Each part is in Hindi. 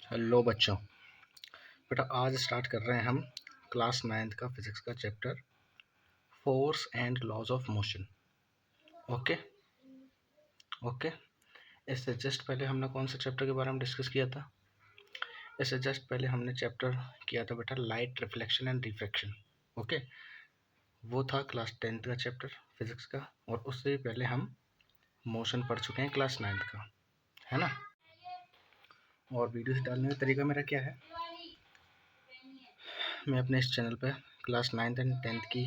हेलो बच्चों। बेटा आज स्टार्ट कर रहे हैं हम क्लास 9th का फिजिक्स का chapter force and laws of motion. Okay okay. इससे जस्ट पहले हमने कौन सा चैप्टर के बारे में डिस्कस किया था? इससे जस्ट पहले हमने चैप्टर किया था बेटा light reflection and refraction. Okay, वो था क्लास 10th का चैप्टर फिजिक्स का, और उससे पहले हम मोशन पढ़ चुके हैं क्लास 9th का, है ना। और वीडियोस डालने का तरीका मेरा क्या है, मैं अपने इस चैनल पे क्लास 9th एंड 10th की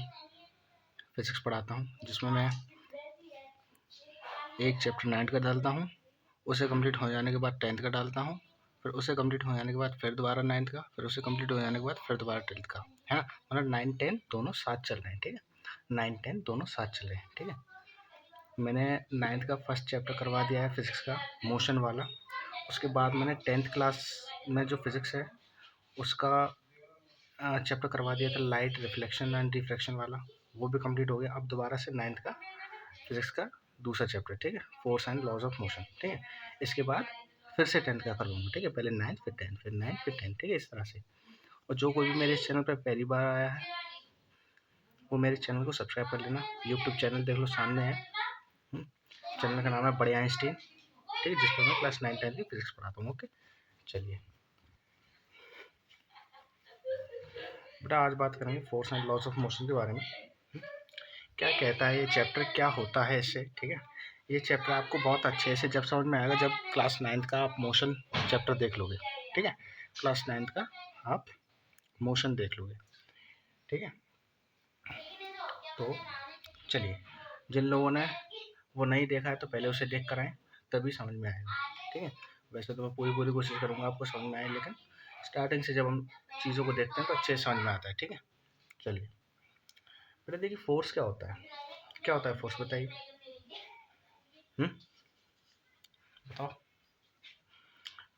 फिजिक्स पढ़ाता हूँ, जिसमें मैं एक चैप्टर 9th का डालता हूँ, उसे कंप्लीट हो जाने के बाद 10th का डालता हूँ, फिर उसे कंप्लीट हो जाने के बाद फिर दोबारा 9th का, फिर उसे कंप्लीट हो जाने के बाद फिर दोबारा 10th का, है ना। मतलब 9 10 दोनों साथ चल रहे हैं, ठीक है। 9 10 दोनों साथ चल रहे हैं, ठीक है। मैंने 9th का फर्स्ट चैप्टर करवा दिया है फिजिक्स का, मोशन वाला। उसके बाद मैंने 10th क्लास में जो फिजिक्स है उसका चैप्टर करवा दिया था लाइट रिफ्लेक्शन एंड रिफ्रैक्शन वाला, वो भी कंप्लीट हो गया। अब दोबारा से 9th का फिजिक्स का दूसरा चैप्टर, ठीक है, force and laws of motion, ठीक है। इसके बाद फिर से 10th का कर लूँगा, ठीक है। पहले 9th फिर 10th फिर 9th फिर 10th, ठीक है, इस तरह से। और जो कोई भी मेरे इस चैनल पर पहली बार आया है वो मेरे चैनल को सब्सक्राइब कर लेना। यूट्यूब चैनल देख लो सामने है, चैनल का नाम है बड़े आइंस्टीन, ठीक है, जिस पर मैं क्लास 9 10 की फिजिक्स पढ़ाता हूँ। ओके, चलिए बेटा आज बात करेंगे force and laws of motion के बारे में। क्या कहता है ये चैप्टर, क्या होता है इससे, ठीक है। ये चैप्टर आपको बहुत अच्छे से जब समझ में आएगा जब क्लास 9th का आप मोशन चैप्टर देख लोगे, ठीक है। क्लास 9th का आप मोशन देख लोगे, ठीक है। तो चलिए, जिन लोगों ने वो नहीं देखा है तो पहले उसे देख कर आए, तभी समझ में आएगा, ठीक है। वैसे तो मैं पूरी पूरी कोशिश करूँगा आपको समझ में आए, लेकिन स्टार्टिंग से जब हम चीज़ों को देखते हैं तो अच्छे से समझ में आता है, ठीक है। चलिए बेटा देखिए, फोर्स क्या होता है, क्या होता है फोर्स, बताइए। बताओ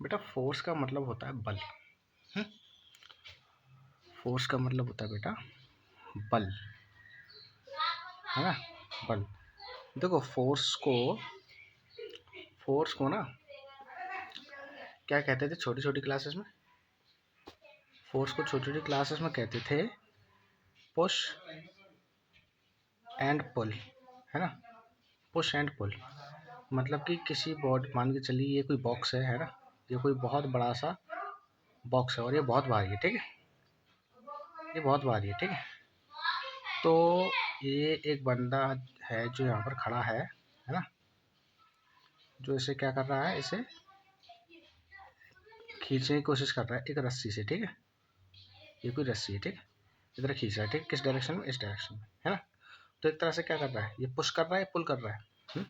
बेटा। फोर्स का मतलब होता है बल। फोर्स का मतलब होता है बेटा बल, है ना, बल। देखो फोर्स को ना क्या कहते थे छोटी छोटी क्लासेस में, फोर्स को छोटी छोटी क्लासेस में कहते थे पुश एंड पुल, है ना। पुश एंड पुल मतलब कि किसी बॉडी, मान के चलिए ये कोई बॉक्स है ना, ये कोई बहुत बड़ा सा बॉक्स है और ये बहुत भारी है, ठीक है, ये बहुत भारी है, ठीक है। तो ये एक बंदा है जो यहाँ पर खड़ा है ना, जो इसे क्या कर रहा है, इसे खींचने की कोशिश कर रहा है एक रस्सी से, ठीक है। ये कोई रस्सी है, ठीक है, इधर खींच रहा है, ठीक, किस डायरेक्शन में, इस डायरेक्शन में, है ना। तो एक तरह से क्या कर रहा है, ये पुश कर रहा है, पुल कर रहा है।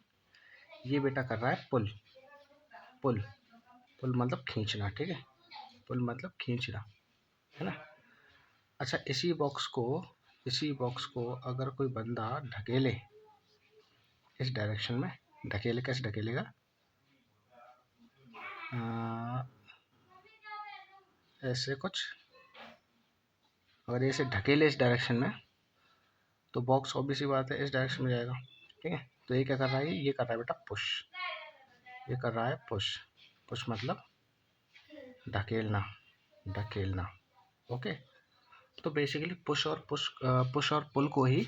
ये बेटा कर रहा है पुल, पुल पुल मतलब खींचना, ठीक है, पुल मतलब खींचना, है ना। अच्छा, इसी बॉक्स को अगर कोई बंदा ढकेले इस डायरेक्शन में, ढकेले, कैसे ढकेलेगा, ऐसे कुछ, अगर ऐसे ढकेले इस डायरेक्शन में तो बॉक्स ऑब्वियसली बात है इस डायरेक्शन में जाएगा, ठीक है। तो ये क्या कर रहा है, ये कर रहा है बेटा पुश, ये कर रहा है पुश, पुश मतलब ढकेलना, ढकेलना, ओके। तो बेसिकली पुश और पुल को ही,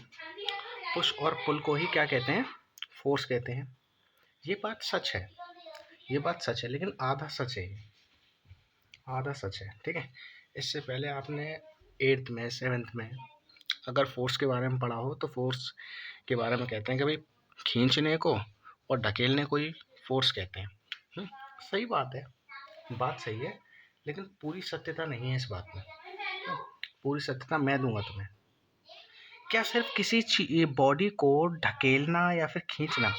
पुश और पुल को ही क्या कहते हैं, फोर्स कहते हैं। ये बात सच है, ये बात सच है, लेकिन आधा सच है, आधा सच है, ठीक है। इससे पहले आपने 8th में 7th में अगर फोर्स के बारे में पढ़ा हो तो फोर्स के बारे में कहते हैं कि भाई खींचने को और ढकेलने को ही फोर्स कहते हैं। सही बात है, बात सही है, लेकिन पूरी सत्यता नहीं है इस बात में। पूरी सत्यता मैं दूंगा तुम्हें। क्या सिर्फ किसी बॉडी को ढकेलना या फिर खींचना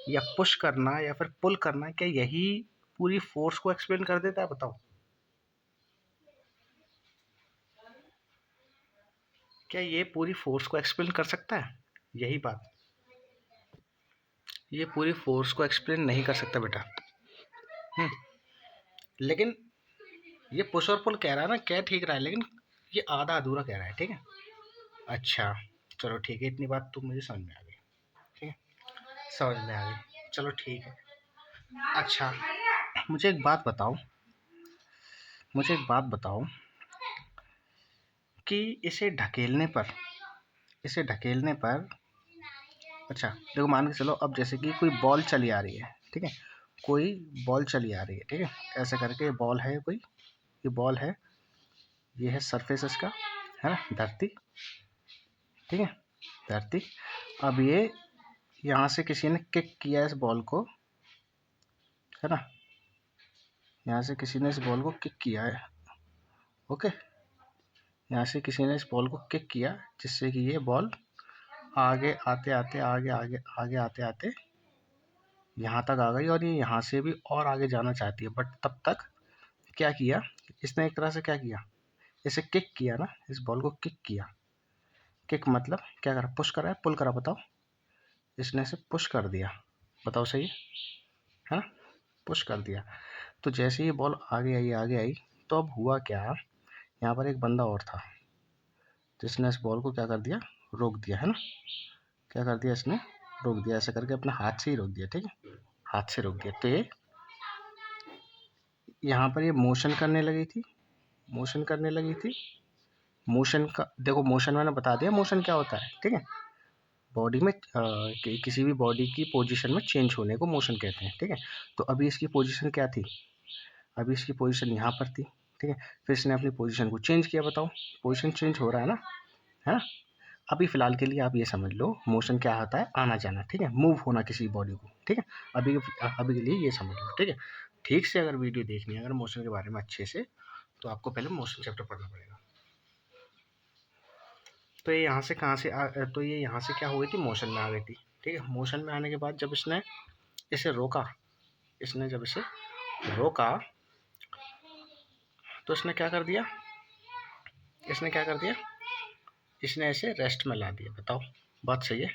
या पुश करना या फिर पुल करना, क्या यही पूरी फोर्स को एक्सप्लेन कर देता है, बताओ। क्या ये पूरी फोर्स को एक्सप्लेन कर सकता है, यही बात, ये पूरी फोर्स को एक्सप्लेन नहीं कर सकता बेटा। लेकिन ये पुश और पुल कह रहा है ना, कह ठीक रहा है, लेकिन ये आधा अधूरा कह रहा है, ठीक है। अच्छा चलो ठीक है, इतनी बात तो मुझे समझ में आ गई, ठीक है, समझ में आ गई, चलो ठीक है। अच्छा मुझे एक बात बताओ, मुझे एक बात बताओ कि इसे ढकेलने पर अच्छा देखो, मान के चलो अब जैसे कि कोई बॉल चली आ रही है, ठीक है, कोई बॉल चली आ रही है, ठीक है, ऐसे करके बॉल है कोई, ये बॉल है, ये है सरफेस इसका, है ना, धरती, ठीक है, धरती। अब ये यहाँ से किसी ने किक किया इस बॉल को, है ना, यहाँ से किसी ने इस बॉल को किक किया है, ओके, यहाँ से किसी ने इस बॉल को किक किया जिससे कि ये बॉल आगे आते आते आगे आते आते यहाँ तक आ गई, और ये यहाँ से भी और आगे जाना चाहती है, बट तब तक क्या किया इसने, एक तरह से क्या किया, इसे किक किया ना, इस बॉल को किक किया। किक मतलब क्या करा, पुश करा है, पुल करा, बताओ, इसने इसे पुश कर दिया, बताओ सही है ना, पुश कर दिया। तो जैसे ही बॉल आगे आई, तो अब हुआ क्या, यहाँ पर एक बंदा और था जिसने इस बॉल को क्या कर दिया, रोक दिया, है ना, क्या कर दिया इसने, रोक दिया, ऐसे करके अपने हाथ से ही रोक दिया, ठीक है, हाथ से रोक दिया। तो ये यहाँ पर ये मोशन करने लगी थी, मोशन का देखो, मोशन मैंने बता दिया मोशन क्या होता है, ठीक है, बॉडी में किसी भी बॉडी की पोजीशन में चेंज होने को मोशन कहते हैं, ठीक है। तो अभी इसकी पोजीशन क्या थी, अभी इसकी पोजीशन यहाँ पर थी, ठीक है, फिर इसने अपनी पोजीशन को चेंज किया, बताओ, पोजीशन चेंज हो रहा है ना, है ना। अभी फिलहाल के लिए आप ये समझ लो मोशन क्या होता है, आना जाना, ठीक है, मूव होना किसी बॉडी को, ठीक है। अभी अभी के लिए ये समझ लो, ठीक है। ठीक से अगर वीडियो देखनी है अगर मोशन के बारे में अच्छे से, तो आपको पहले मोशन चैप्टर पढ़ना पड़ेगा। तो ये यहाँ से कहाँ से तो ये यहाँ से क्या हो गई थी, मोशन में आ गई थी, ठीक है। मोशन में आने के बाद जब इसने इसे रोका, जब इसे रोका, तो इसने क्या कर दिया, इसने इसे रेस्ट में ला दिया, बताओ, बात सही है।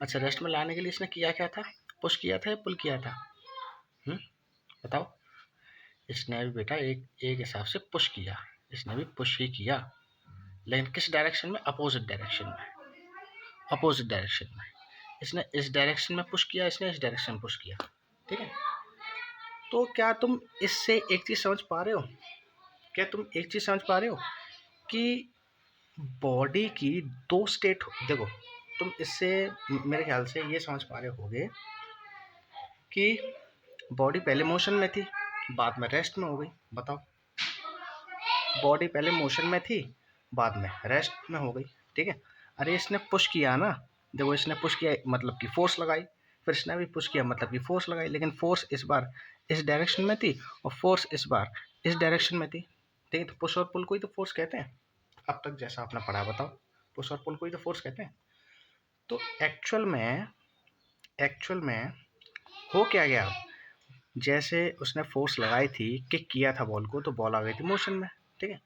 अच्छा, रेस्ट में लाने के लिए इसने किया क्या था, पुश किया था या पुल किया था, बताओ। इसने भी बेटा एक हिसाब से पुश किया, इसने भी पुश ही किया, लेकिन किस डायरेक्शन में, अपोजिट डायरेक्शन में। इसने इस डायरेक्शन में पुश किया, इसने इस डायरेक्शन में पुश किया, ठीक है। तो क्या तुम इससे एक चीज समझ पा रहे हो, कि बॉडी की दो स्टेट, देखो तुम इससे मेरे ख्याल से ये समझ पा रहे होगे कि बॉडी पहले मोशन में थी, बाद में रेस्ट में हो गई, बताओ। बॉडी पहले मोशन में थी, बाद में रेस्ट में हो गई, ठीक है। अरे इसने पुश किया ना, देखो इसने पुश किया मतलब कि फोर्स लगाई, फिर इसने भी पुश किया मतलब कि फोर्स लगाई, लेकिन फोर्स इस बार इस डायरेक्शन में थी और फोर्स इस बार इस डायरेक्शन में थी, ठीक है। तो पुश और पुल को ही तो फोर्स कहते हैं, अब तक जैसा आपने पढ़ा, बताओ, पुश और पुल को ही तो फोर्स कहते हैं। तो एक्चुअल में हो क्या गया, जैसे उसने फोर्स लगाई थी, किक किया था बॉल को, तो बॉल आ गई थी मोशन में, ठीक है।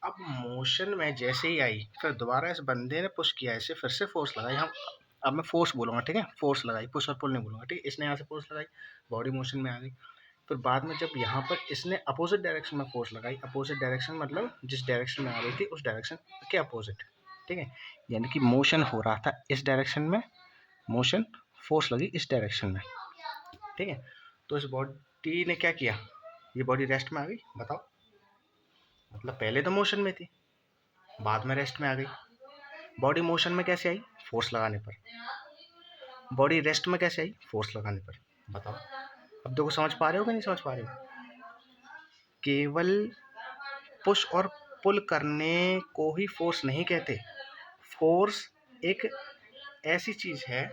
अब मोशन में जैसे ही आई, फिर दोबारा इस बंदे ने पुश किया, इसे फिर से फोर्स लगाई, हम अब मैं फोर्स बोलूँगा, ठीक है, फोर्स लगाई, पुश और पुल नहीं बोलूँगा, ठीक है। इसने यहाँ से फोर्स लगाई, बॉडी मोशन में आ गई, फिर बाद में जब यहाँ पर इसने अपोजिट डायरेक्शन में फोर्स लगाई, अपोजिट डायरेक्शन मतलब जिस डायरेक्शन में आ रही थी उस डायरेक्शन के अपोजिट, ठीक है, यानी कि मोशन हो रहा था इस डायरेक्शन में, मोशन, फोर्स लगी इस डायरेक्शन में, ठीक है। तो इस बॉडी ने क्या किया, ये बॉडी रेस्ट में आ गई, बताओ, मतलब पहले तो मोशन में थी, बाद में रेस्ट में आ गई। बॉडी मोशन में कैसे आई, फोर्स लगाने पर, बॉडी रेस्ट में कैसे आई, फोर्स लगाने पर, बताओ। अब देखो समझ पा रहे हो कि नहीं समझ पा रहे हो, केवल पुश और पुल करने को ही फोर्स नहीं कहते, फोर्स एक ऐसी चीज है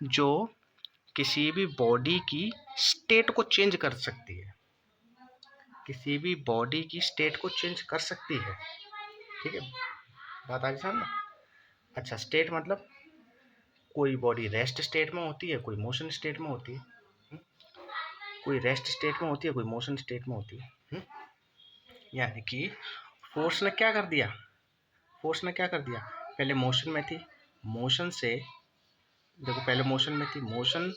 जो किसी भी बॉडी की स्टेट को चेंज कर सकती है, ठीक है, बात आगे समझना। अच्छा, स्टेट मतलब कोई बॉडी रेस्ट स्टेट में होती है, कोई मोशन स्टेट में होती है, कोई रेस्ट स्टेट में होती है, कोई मोशन स्टेट में होती है, यानी कि फोर्स ने क्या कर दिया, पहले मोशन में थी, मोशन से देखो पहले मोशन में थी, मोशन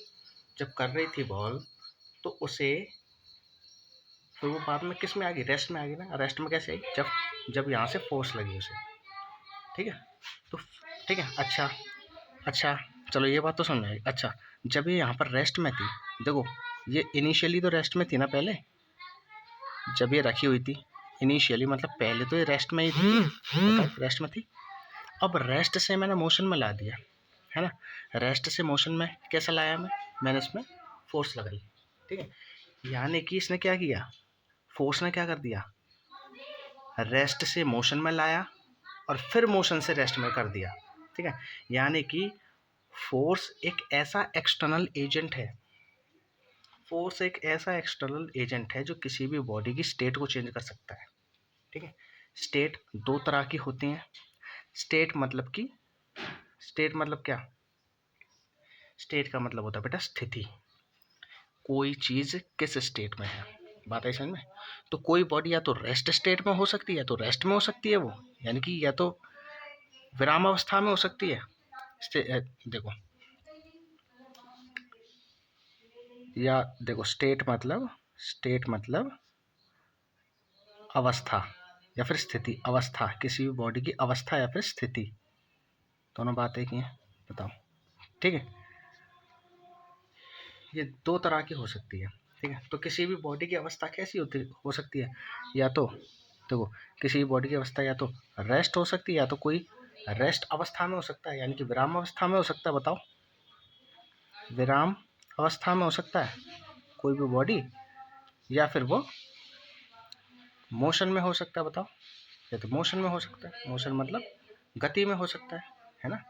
जब कर रही थी बॉल, तो उसे फिर वो बाद में किस में आ गई, रेस्ट में आ गई ना। रेस्ट में कैसे आई, जब यहाँ से फोर्स लगी उसे, ठीक है। तो ठीक है, अच्छा चलो ये बात तो समझ आई। अच्छा, जब ये यहाँ पर रेस्ट में थी, देखो ये इनिशियली तो रेस्ट में थी ना पहले, जब ये रखी हुई थी इनिशियली, मतलब पहले तो ये रेस्ट में ही थी, बताओ रेस्ट में थी। अब रेस्ट से मैंने मोशन में ला दिया, है ना। रेस्ट से मोशन में कैसे लाया मैंने इसमें फोर्स लगाई, ठीक है। यानी कि इसने क्या किया, फोर्स ने क्या कर दिया, रेस्ट से मोशन में लाया और फिर मोशन से रेस्ट में कर दिया, ठीक है। यानी कि फोर्स एक ऐसा एक्सटर्नल एजेंट है, फोर्स एक ऐसा एक्सटर्नल एजेंट है जो किसी भी बॉडी की स्टेट को चेंज कर सकता है, ठीक है। स्टेट दो तरह की होती हैं। स्टेट मतलब क्या, स्टेट का मतलब होता है बेटा स्थिति, कोई चीज किस स्टेट में है, बात है समझ में। तो कोई बॉडी या तो रेस्ट स्टेट में हो सकती है, तो रेस्ट में हो सकती है वो, यानी कि या तो विराम अवस्था में हो सकती है, देखो, या देखो स्टेट मतलब अवस्था या फिर स्थिति, अवस्था किसी भी बॉडी की अवस्था या फिर स्थिति, दोनों बातें की हैं, बताओ, ठीक है। ये दो तरह की हो सकती है, ठीक है। तो किसी भी बॉडी की अवस्था कैसी हो सकती है, या तो देखो किसी भी बॉडी की अवस्था या तो रेस्ट हो सकती है, या तो कोई रेस्ट अवस्था में हो सकता है, यानी कि विराम अवस्था में हो सकता है, बताओ विराम अवस्था में हो सकता है कोई भी बॉडी, या फिर वो मोशन में हो सकता है, बताओ, या तो मोशन में हो सकता है, मोशन मतलब गति में हो सकता है ना।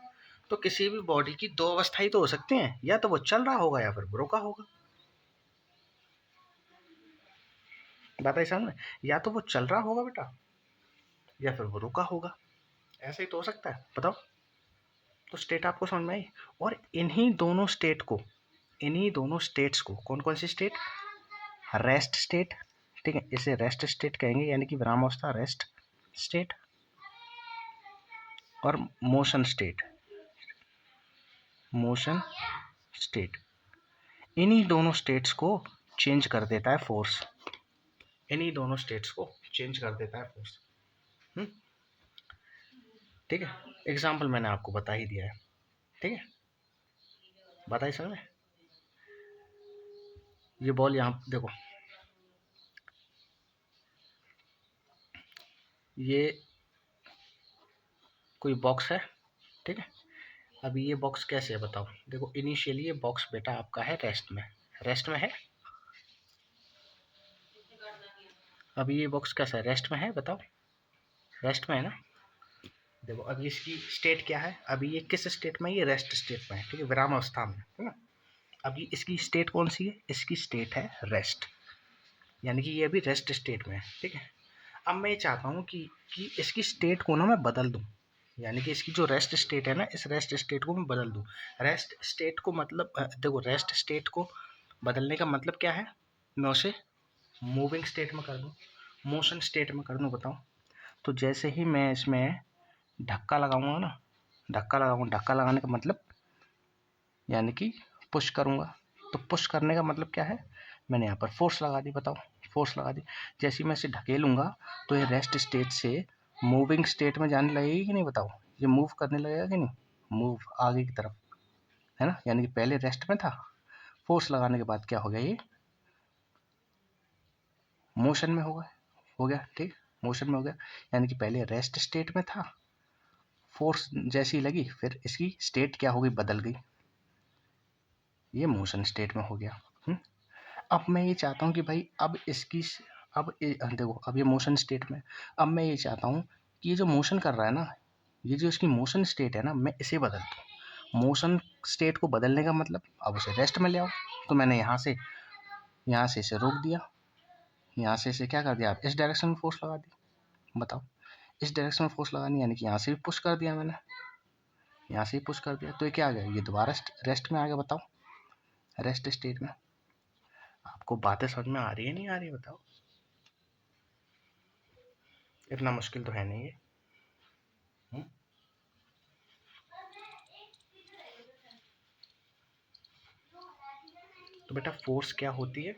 तो किसी भी बॉडी की दो अवस्था ही तो हो सकती हैं, या तो वो चल रहा होगा या फिर रुका होगा, बात है सामने, या तो वो चल रहा होगा बेटा या फिर वो रुका होगा, ऐसा ही तो हो सकता है, बताओ। तो स्टेट आपको समझ में आई। और इन्हीं दोनों स्टेट्स को कौन कौन सी स्टेट, रेस्ट स्टेट, ठीक है, इसे रेस्ट स्टेट कहेंगे, यानी कि विराम अवस्था रेस्ट स्टेट, और मोशन स्टेट, इन्हीं दोनों स्टेट्स को चेंज कर देता है फोर्स, इन्हीं दोनों स्टेट्स को चेंज कर देता है फोर्स, ठीक है। एग्जाम्पल मैंने आपको बता ही दिया है, ठीक है, बताइए समझ में। ये बॉल यहाँ देखो, ये कोई बॉक्स है, ठीक है। अभी ये बॉक्स कैसे है बताओ, देखो इनिशियली ये बॉक्स बेटा आपका है रेस्ट में है। अभी ये बॉक्स कैसा है, रेस्ट में है, बताओ रेस्ट में है ना। देखो अभी इसकी स्टेट क्या है, अभी ये किस स्टेट में, ये रेस्ट स्टेट में है, ठीक है, विराम अवस्था में, है ना। अभी इसकी स्टेट कौन सी है, इसकी स्टेट है रेस्ट, यानी कि ये अभी रेस्ट स्टेट में है, ठीक है। अब मैं ये चाहता हूँ कि इसकी स्टेट को ना मैं बदल दूँ, यानी कि इसकी जो रेस्ट स्टेट है ना, इस रेस्ट स्टेट को मैं बदल दूँ। रेस्ट स्टेट को मतलब देखो रेस्ट स्टेट को बदलने का मतलब क्या है, मैं उसे मूविंग स्टेट में कर दूँ, मोशन स्टेट में कर दूँ, बताओ। तो जैसे ही मैं इसमें धक्का लगाऊंगा ना, धक्का लगाने का मतलब यानी कि पुश करूंगा, तो पुश करने का मतलब क्या है, मैंने यहाँ पर फोर्स लगा दी, बताओ फोर्स लगा दी। जैसे ही मैं इसे ढकेलूंगा तो ये रेस्ट स्टेट से मूविंग स्टेट में जाने लगेगी कि नहीं, बताओ, ये मूव करने लगेगा कि नहीं, मूव आगे की तरफ, है ना। यानी कि पहले रेस्ट में था, फोर्स लगाने के बाद क्या हो गया, ये मोशन में हो गया, ठीक, मोशन में हो गया। यानी कि पहले रेस्ट स्टेट में था, फोर्स जैसी लगी फिर इसकी स्टेट क्या हो गई, बदल गई, ये मोशन स्टेट में हो गया। अब मैं ये चाहता हूँ कि भाई अब इसकी देखो अब ये मोशन स्टेट में, अब मैं ये चाहता हूँ कि ये जो मोशन कर रहा है ना, ये जो इसकी मोशन स्टेट है ना, मैं इसे बदल दूँ। मोशन स्टेट को बदलने का मतलब अब उसे रेस्ट में ले आओ, तो मैंने यहाँ से इसे रोक दिया, यहाँ से इसे क्या कर दिया, आप इस डायरेक्शन में फोर्स लगा दी, बताओ इस डायरेक्शन में फोर्स लगानी, यानी कि यहाँ से भी पुश कर दिया मैंने, यहाँ से ही पुश कर दिया, तो ये क्या आ गया, ये दोबारा रेस्ट में आ गया, बताओ रेस्ट स्टेट में। आपको बातें समझ में आ रही है नहीं आ रही, बताओ, इतना मुश्किल तो है नहीं ये। तो बेटा फोर्स क्या होती है,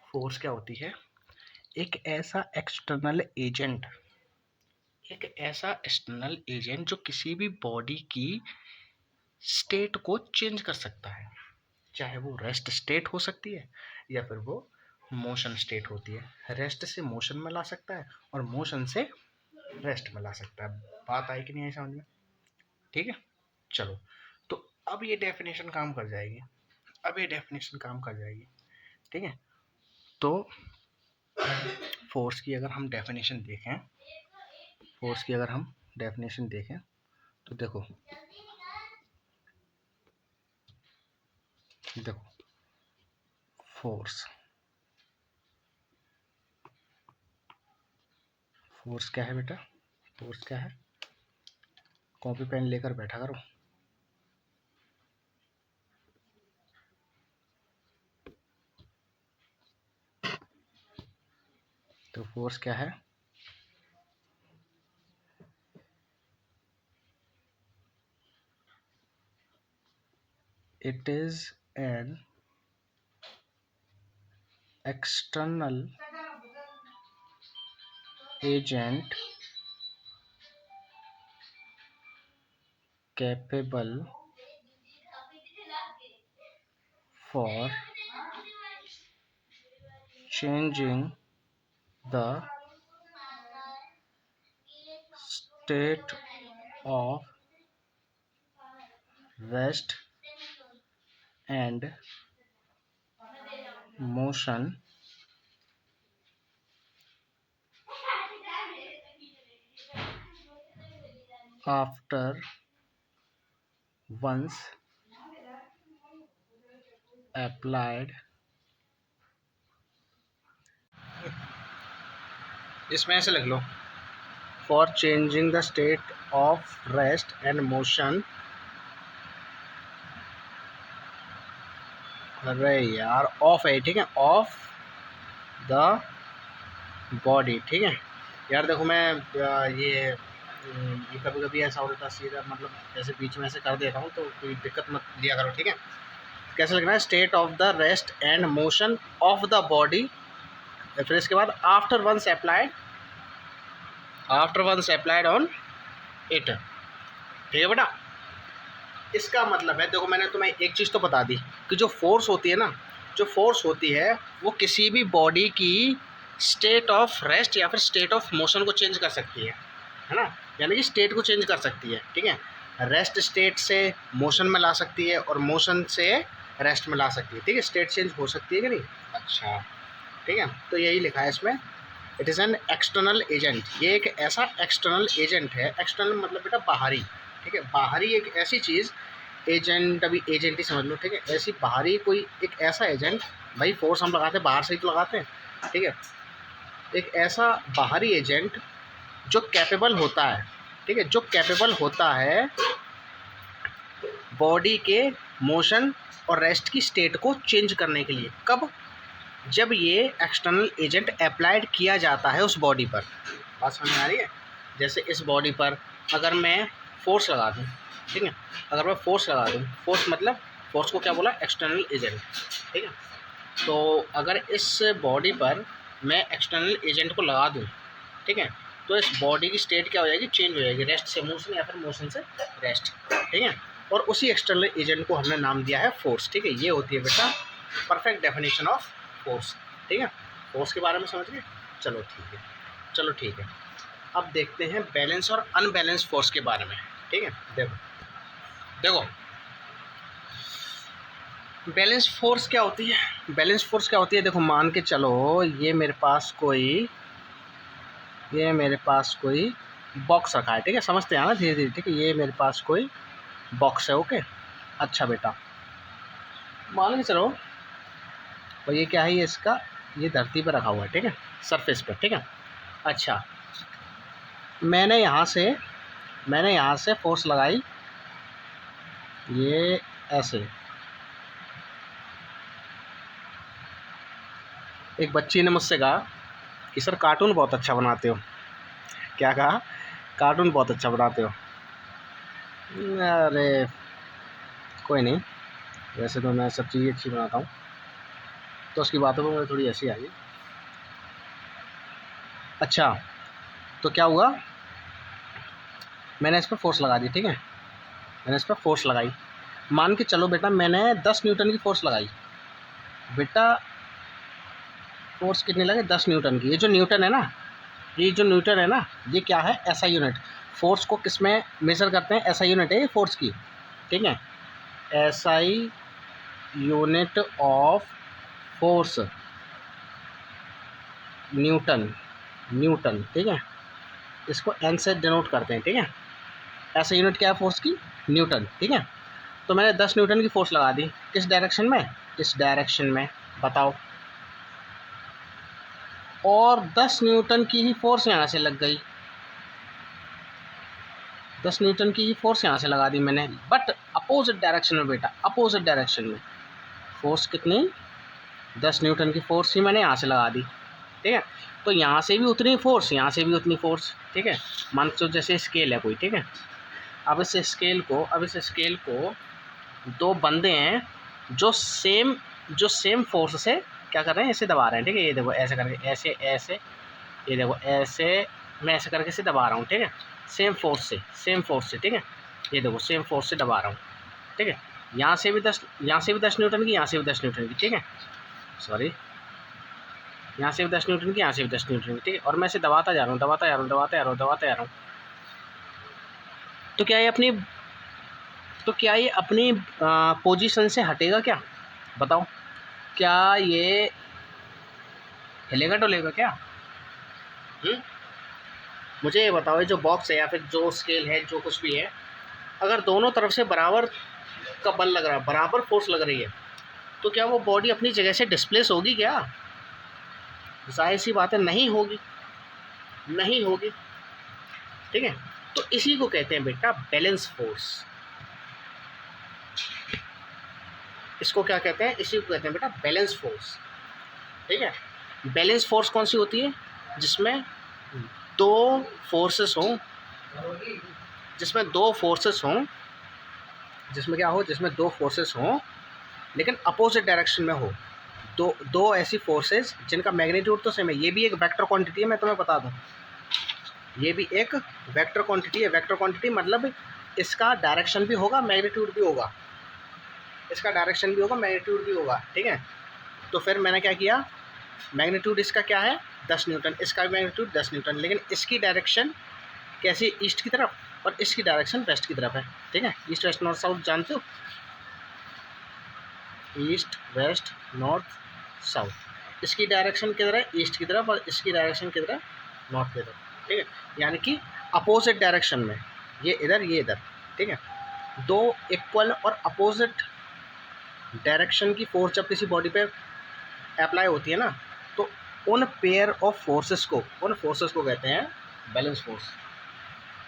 फोर्स क्या होती है, एक ऐसा एक्सटर्नल एजेंट जो किसी भी बॉडी की स्टेट को चेंज कर सकता है, चाहे वो रेस्ट स्टेट हो सकती है या फिर वो मोशन स्टेट होती है। रेस्ट से मोशन में ला सकता है और मोशन से रेस्ट में ला सकता है। बात आई कि नहीं आई समझ में? ठीक है, चलो। तो अब ये डेफिनेशन काम कर जाएगी, ठीक है। तो फोर्स की अगर हम डेफिनेशन देखें, तो देखो फोर्स क्या है बेटा? फोर्स क्या है? कॉपी पेन लेकर बैठा करो। तो फोर्स क्या है? It is an external agent capable for changing the state of rest and motion after once applied। इसमें ऐसे लिख लो, for changing the state of rest and motion. अरे यार ऑफ है, ठीक है, ऑफ द बॉडी, ठीक है। यार देखो मैं ये कभी कभी ऐसा होता है सीधा, मतलब ऐसे बीच में ऐसे कर देता हूँ, तो कोई दिक्कत मत लिया करो, ठीक है। कैसे लिखना है? State of the rest and motion of the body, फिर इसके बाद after once applied on it, ठीक है बेटा। इसका मतलब है, देखो मैंने तुम्हें एक चीज़ तो बता दी कि जो फोर्स होती है वो किसी भी बॉडी की स्टेट ऑफ रेस्ट या फिर स्टेट ऑफ मोशन को चेंज कर सकती है ना, यानी कि स्टेट को चेंज कर सकती है, ठीक है। रेस्ट स्टेट से मोशन में ला सकती है और मोशन से रेस्ट में ला सकती है, ठीक है। स्टेट चेंज हो सकती है कि नहीं? अच्छा, ठीक है। तो यही लिखा है इसमें, it is an external agent. ये एक ऐसा एक्सटर्नल एजेंट है, एक्सटर्नल मतलब बेटा बाहरी, ठीक है। बाहरी एक ऐसी चीज़, एजेंट अभी एजेंट ही समझ लो, ठीक है। ऐसी बाहरी कोई एक ऐसा एजेंट, भाई फोर्स हम लगाते हैं बाहर से ही तो लगाते हैं, ठीक है। एक ऐसा बाहरी एजेंट जो कैपेबल होता है, ठीक है, जो कैपेबल होता है बॉडी के मोशन और रेस्ट की स्टेट को चेंज करने के लिए। कब? जब ये एक्सटर्नल एजेंट अप्लाइड किया जाता है उस बॉडी पर। बात समझ में आ रही है? जैसे इस बॉडी पर अगर मैं फोर्स लगा दूँ, ठीक है, अगर मैं फोर्स लगा दूँ, फोर्स मतलब फोर्स को क्या बोला? एक्सटर्नल एजेंट, ठीक है। तो अगर इस बॉडी पर मैं एक्सटर्नल एजेंट को लगा दूँ, ठीक है, तो इस बॉडी की स्टेट क्या हो जाएगी? चेंज हो जाएगी, रेस्ट से मोशन या फिर मोशन से रेस्ट, ठीक है। और उसी एक्सटर्नल एजेंट को हमने नाम दिया है फोर्स, ठीक है। ये होती है बेटा परफेक्ट डेफिनेशन ऑफ फोर्स, ठीक है। फोर्स के बारे में समझ गए? चलो ठीक है। अब देखते हैं बैलेंस और अनबैलेंस फोर्स के बारे में, ठीक है। देखो बैलेंस फोर्स क्या होती है? देखो मान के चलो ये मेरे पास कोई बॉक्स रखा है, ठीक है। समझते हैं ना धीरे धीरे, ठीक है। ये मेरे पास कोई बॉक्स है, ओके। अच्छा बेटा, मान के चलो और ये क्या है? ये इसका ये धरती पर रखा हुआ है, ठीक है, सरफेस पर, ठीक है। अच्छा, मैंने यहाँ से फोर्स लगाई, ये ऐसे। एक बच्ची ने मुझसे कहा कि सर कार्टून बहुत अच्छा बनाते हो। क्या कहा? कार्टून बहुत अच्छा बनाते हो। अरे कोई नहीं, वैसे तो मैं सब चीज़ें अच्छी बनाता हूँ, तो उसकी बातों पर मुझे थोड़ी हंसी आई। अच्छा, तो क्या हुआ? मैंने इस पर फोर्स लगा दी, ठीक है। मैंने इस पर फोर्स लगाई, मान के चलो बेटा मैंने 10 न्यूटन की फोर्स लगाई। बेटा फोर्स कितनी लगे 10 न्यूटन की। ये जो न्यूटन है ना, ये जो न्यूटन है ना, ये क्या है, एसआई यूनिट। फोर्स को किस में मेजर करते हैं, एसआई यूनिट है ये फोर्स की, ठीक है। SI unit of force Newton, Newton, ठीक है। इसको एन से डिनोट करते हैं, ठीक है। एसआई यूनिट क्या है फोर्स की, न्यूटन, ठीक है। तो मैंने 10 न्यूटन की फोर्स लगा दी, किस डायरेक्शन में, इस डायरेक्शन में, बताओ। और 10 न्यूटन की ही फोर्स यहाँ से लग गई, 10 न्यूटन की ही फोर्स यहाँ से लगा दी मैंने, बट अपोजिट डायरेक्शन में बेटा, अपोजिट डायरेक्शन में। फोर्स कितनी, 10 न्यूटन की फोर्स ही मैंने यहाँ से लगा दी, ठीक है। तो यहाँ से भी उतनी फोर्स, यहाँ से भी उतनी फोर्स, ठीक है। मान लो जैसे स्केल है कोई, ठीक है। अब इस स्केल को दो बंदे हैं जो सेम फोर्स से क्या कर रहे हैं, ऐसे दबा रहे हैं, ठीक है। ये देखो ऐसे करके, ऐसे ऐसे, ये देखो ऐसे, मैं ऐसे करके इसे दबा रहा हूँ, ठीक है। सेम फोर्स से, ठीक है। ये देखो सेम फोर्स से दबा रहा हूँ, ठीक है। यहाँ से भी 10 न्यूटन की, यहाँ से भी 10 न्यूटन की, ठीक है। सॉरी, यहाँ से भी 10 न्यूटन की, यहाँ से भी 10 न्यूटन की, ठीक है। और मैं इसे दबाता जा रहा हूँ। तो क्या ये अपनी पोजीशन से हटेगा क्या, बताओ। क्या ये हिलेगा डुलेगा क्या? मुझे ये बताओ, ये जो बॉक्स है या फिर जो स्केल है, जो कुछ भी है, अगर दोनों तरफ से बराबर का बल लग रहा है, बराबर फोर्स लग रही है, तो क्या वो बॉडी अपनी जगह से डिस्प्लेस होगी क्या? जाहिर सी बात है, नहीं होगी, ठीक है। तो इसी को कहते हैं बेटा बैलेंस फोर्स। इसको क्या कहते हैं, इसी को कहते हैं बेटा बैलेंस फोर्स, ठीक है। बैलेंस फोर्स कौन सी होती है, जिसमें दो फोर्सेस हों, जिसमें दो फोर्सेस हों लेकिन अपोजिट डायरेक्शन में हो। दो ऐसी फोर्सेस जिनका मैग्नीट्यूड तो सेम है। ये भी एक वेक्टर क्वांटिटी है, मैं तुम्हें बता दूं, ये भी एक वेक्टर क्वांटिटी है। वेक्टर क्वांटिटी मतलब इसका डायरेक्शन भी होगा, मैग्नीट्यूड भी होगा, मैग्नीट्यूड भी होगा, ठीक है। तो फिर मैंने क्या किया, मैग्नीट्यूड इसका क्या है 10 न्यूटन, इसका भी मैग्नीट्यूड 10 न्यूटन, लेकिन इसकी डायरेक्शन कैसी, ईस्ट की तरफ, और इसकी डायरेक्शन वेस्ट की तरफ है, ठीक है। ईस्ट वेस्ट नॉर्थ साउथ जानते हो, ईस्ट वेस्ट नॉर्थ साउथ। इसकी डायरेक्शन किधर है, ईस्ट की तरफ, और इसकी डायरेक्शन किधर है, नॉर्थ की तरफ, ठीक है। यानी कि अपोजिट डायरेक्शन में, ये इधर, ये इधर, ठीक है। दो इक्वल और अपोजिट डायरेक्शन की फोर्स जब किसी बॉडी पे अप्लाई होती है ना, तो उन पेयर ऑफ फोर्सेस को कहते हैं बैलेंस फोर्स।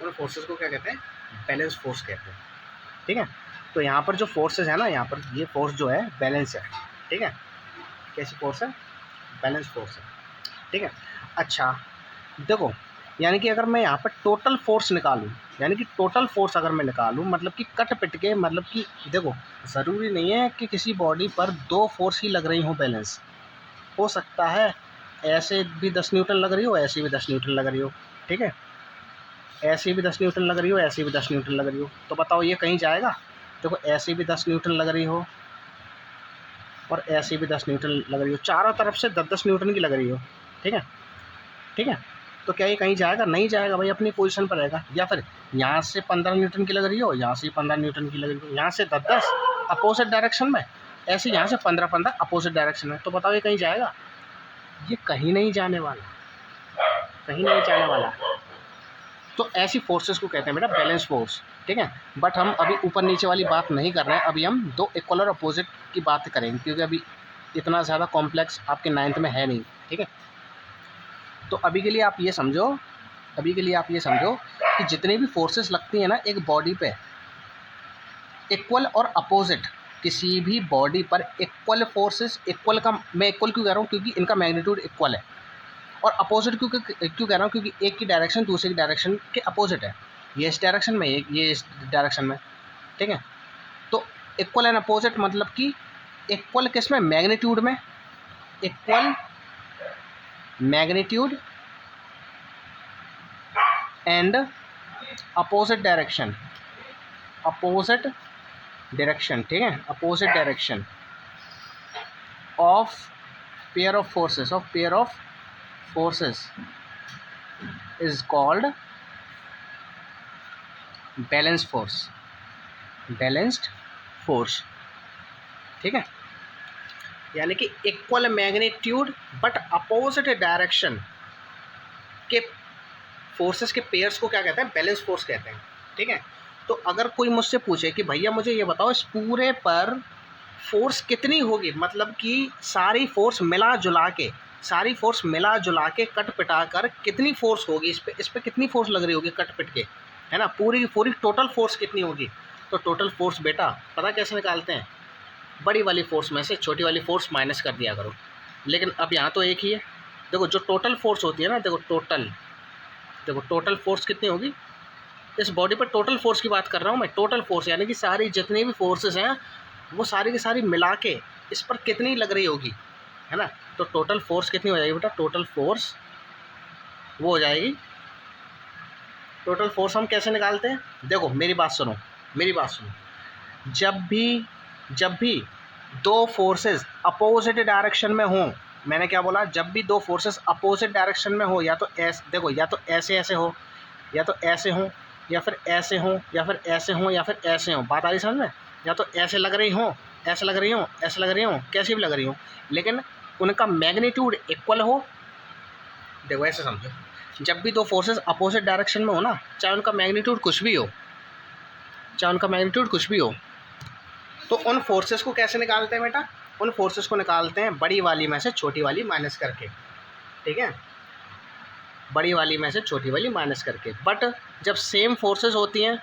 उन फोर्सेस को क्या कहते हैं, बैलेंस फोर्स कहते हैं, ठीक है। तो यहाँ पर जो फोर्सेस है ना, यहाँ पर ये फोर्स जो है बैलेंस है, ठीक है। कैसी फोर्स है, बैलेंस फोर्स है, ठीक है। अच्छा देखो, यानी कि अगर मैं यहाँ पर टोटल फोर्स निकालूँ, अगर मैं निकालूँ, मतलब कि कट पिट के, मतलब कि देखो, ज़रूरी नहीं है कि किसी बॉडी पर दो फोर्स ही लग रही हो बैलेंस, हो सकता है ऐसे भी 10 न्यूटन लग रही हो, ऐसे भी 10 न्यूटन लग रही हो, ठीक है। ऐसे भी 10 न्यूटन लग रही हो, ऐसे भी 10 न्यूटन लग रही हो, तो बताओ ये कहीं जाएगा? देखो ऐसे भी 10 न्यूटन लग रही हो और ऐसे भी 10 न्यूटन लग रही हो, चारों तरफ से 10-10 न्यूटन की लग रही हो, ठीक है। तो क्या ये कहीं जाएगा? नहीं जाएगा भाई, अपनी पोजीशन पर रहेगा। या फिर यहाँ से 15 न्यूटन की लग रही हो, यहाँ से 15 न्यूटन की लग रही हो, यहाँ से 10-10 अपोजिट डायरेक्शन में, ऐसे यहाँ से 15-15 अपोजिट डायरेक्शन में, तो बताओ ये कहीं जाएगा? ये कहीं नहीं जाने वाला, तो ऐसी फोर्सेस को कहते हैं बेटा बैलेंस फोर्स, ठीक है। बट हम अभी ऊपर नीचे वाली बात नहीं कर रहे हैं, अभी हम दो इक्वल और अपोजिट की बात करेंगे, क्योंकि अभी इतना ज़्यादा कॉम्प्लेक्स आपके 9th में है नहीं, ठीक है। तो अभी के लिए आप ये समझो कि जितनी भी फोर्सेस लगती हैं ना एक बॉडी पे, इक्वल और अपोजिट, किसी भी बॉडी पर इक्वल फोर्सेस, इक्वल का मैं इक्वल क्यों कह रहा हूँ, क्योंकि इनका मैग्नीट्यूड इक्वल है, और अपोजिट क्यों कह रहा हूँ, क्योंकि एक की डायरेक्शन दूसरे की डायरेक्शन के अपोजिट है, ये इस डायरेक्शन में, ये इस डायरेक्शन में, ठीक है। तो इक्वल एंड अपोजिट मतलब कि इक्वल किस में, मैग्नीट्यूड में, equal magnitude and opposite direction, ठीक है, opposite direction of pair of forces is called balanced force. ठीक है, यानी कि equal magnitude but opposite direction के फोर्सेस के पेयर्स को क्या कहते हैं? बैलेंस फोर्स कहते हैं। ठीक है, तो अगर कोई मुझसे पूछे कि भैया मुझे ये बताओ इस पूरे पर फोर्स कितनी होगी, मतलब कि सारी फोर्स मिला जुला के कट पिटा कर कितनी फोर्स होगी, इस पे कितनी फोर्स लग रही होगी कट पिट के, है ना, पूरी पूरी टोटल फोर्स कितनी होगी? तो टोटल फोर्स बेटा पता कैसे निकालते हैं? बड़ी वाली फोर्स में से छोटी वाली फोर्स माइनस कर दिया करो। लेकिन अब यहाँ तो एक ही है। देखो जो टोटल फोर्स होती है ना, देखो टोटल फोर्स कितनी होगी इस बॉडी पर? टोटल फोर्स की बात कर रहा हूँ मैं, टोटल फोर्स यानी कि सारी जितनी भी फोर्सेस हैं वो सारी की सारी मिला के इस पर कितनी लग रही होगी, है ना। तो टोटल फोर्स कितनी हो जाएगी बेटा? टोटल फोर्स वो हो जाएगी, टोटल फोर्स हम कैसे निकालते हैं? देखो मेरी बात सुनो, जब भी दो फोर्सेस अपोजिट डायरेक्शन में हों, मैंने क्या बोला? जब भी दो फोर्सेस अपोजिट डायरेक्शन में हो, या तो ऐसे देखो, या तो ऐसे ऐसे हो, या तो ऐसे हो, या फिर ऐसे हो, या फिर ऐसे हो, या फिर ऐसे हो, बात आ रही समझ में? या तो ऐसे लग रही हो, ऐसे लग रही हो, ऐसे लग रही हो, कैसी भी लग रही हो, लेकिन उनका मैग्नीट्यूड इक्वल हो। देखो ऐसे समझो, जब भी दो फोर्सेस अपोजिट डायरेक्शन में हो ना, चाहे उनका मैग्नीट्यूड कुछ भी हो, तो उन फोर्सेस को कैसे निकालते हैं बेटा? उन फोर्सेस को निकालते हैं बड़ी वाली में से छोटी वाली माइनस करके। ठीक है, बड़ी वाली में से छोटी वाली माइनस करके। बट जब सेम फोर्सेस होती हैं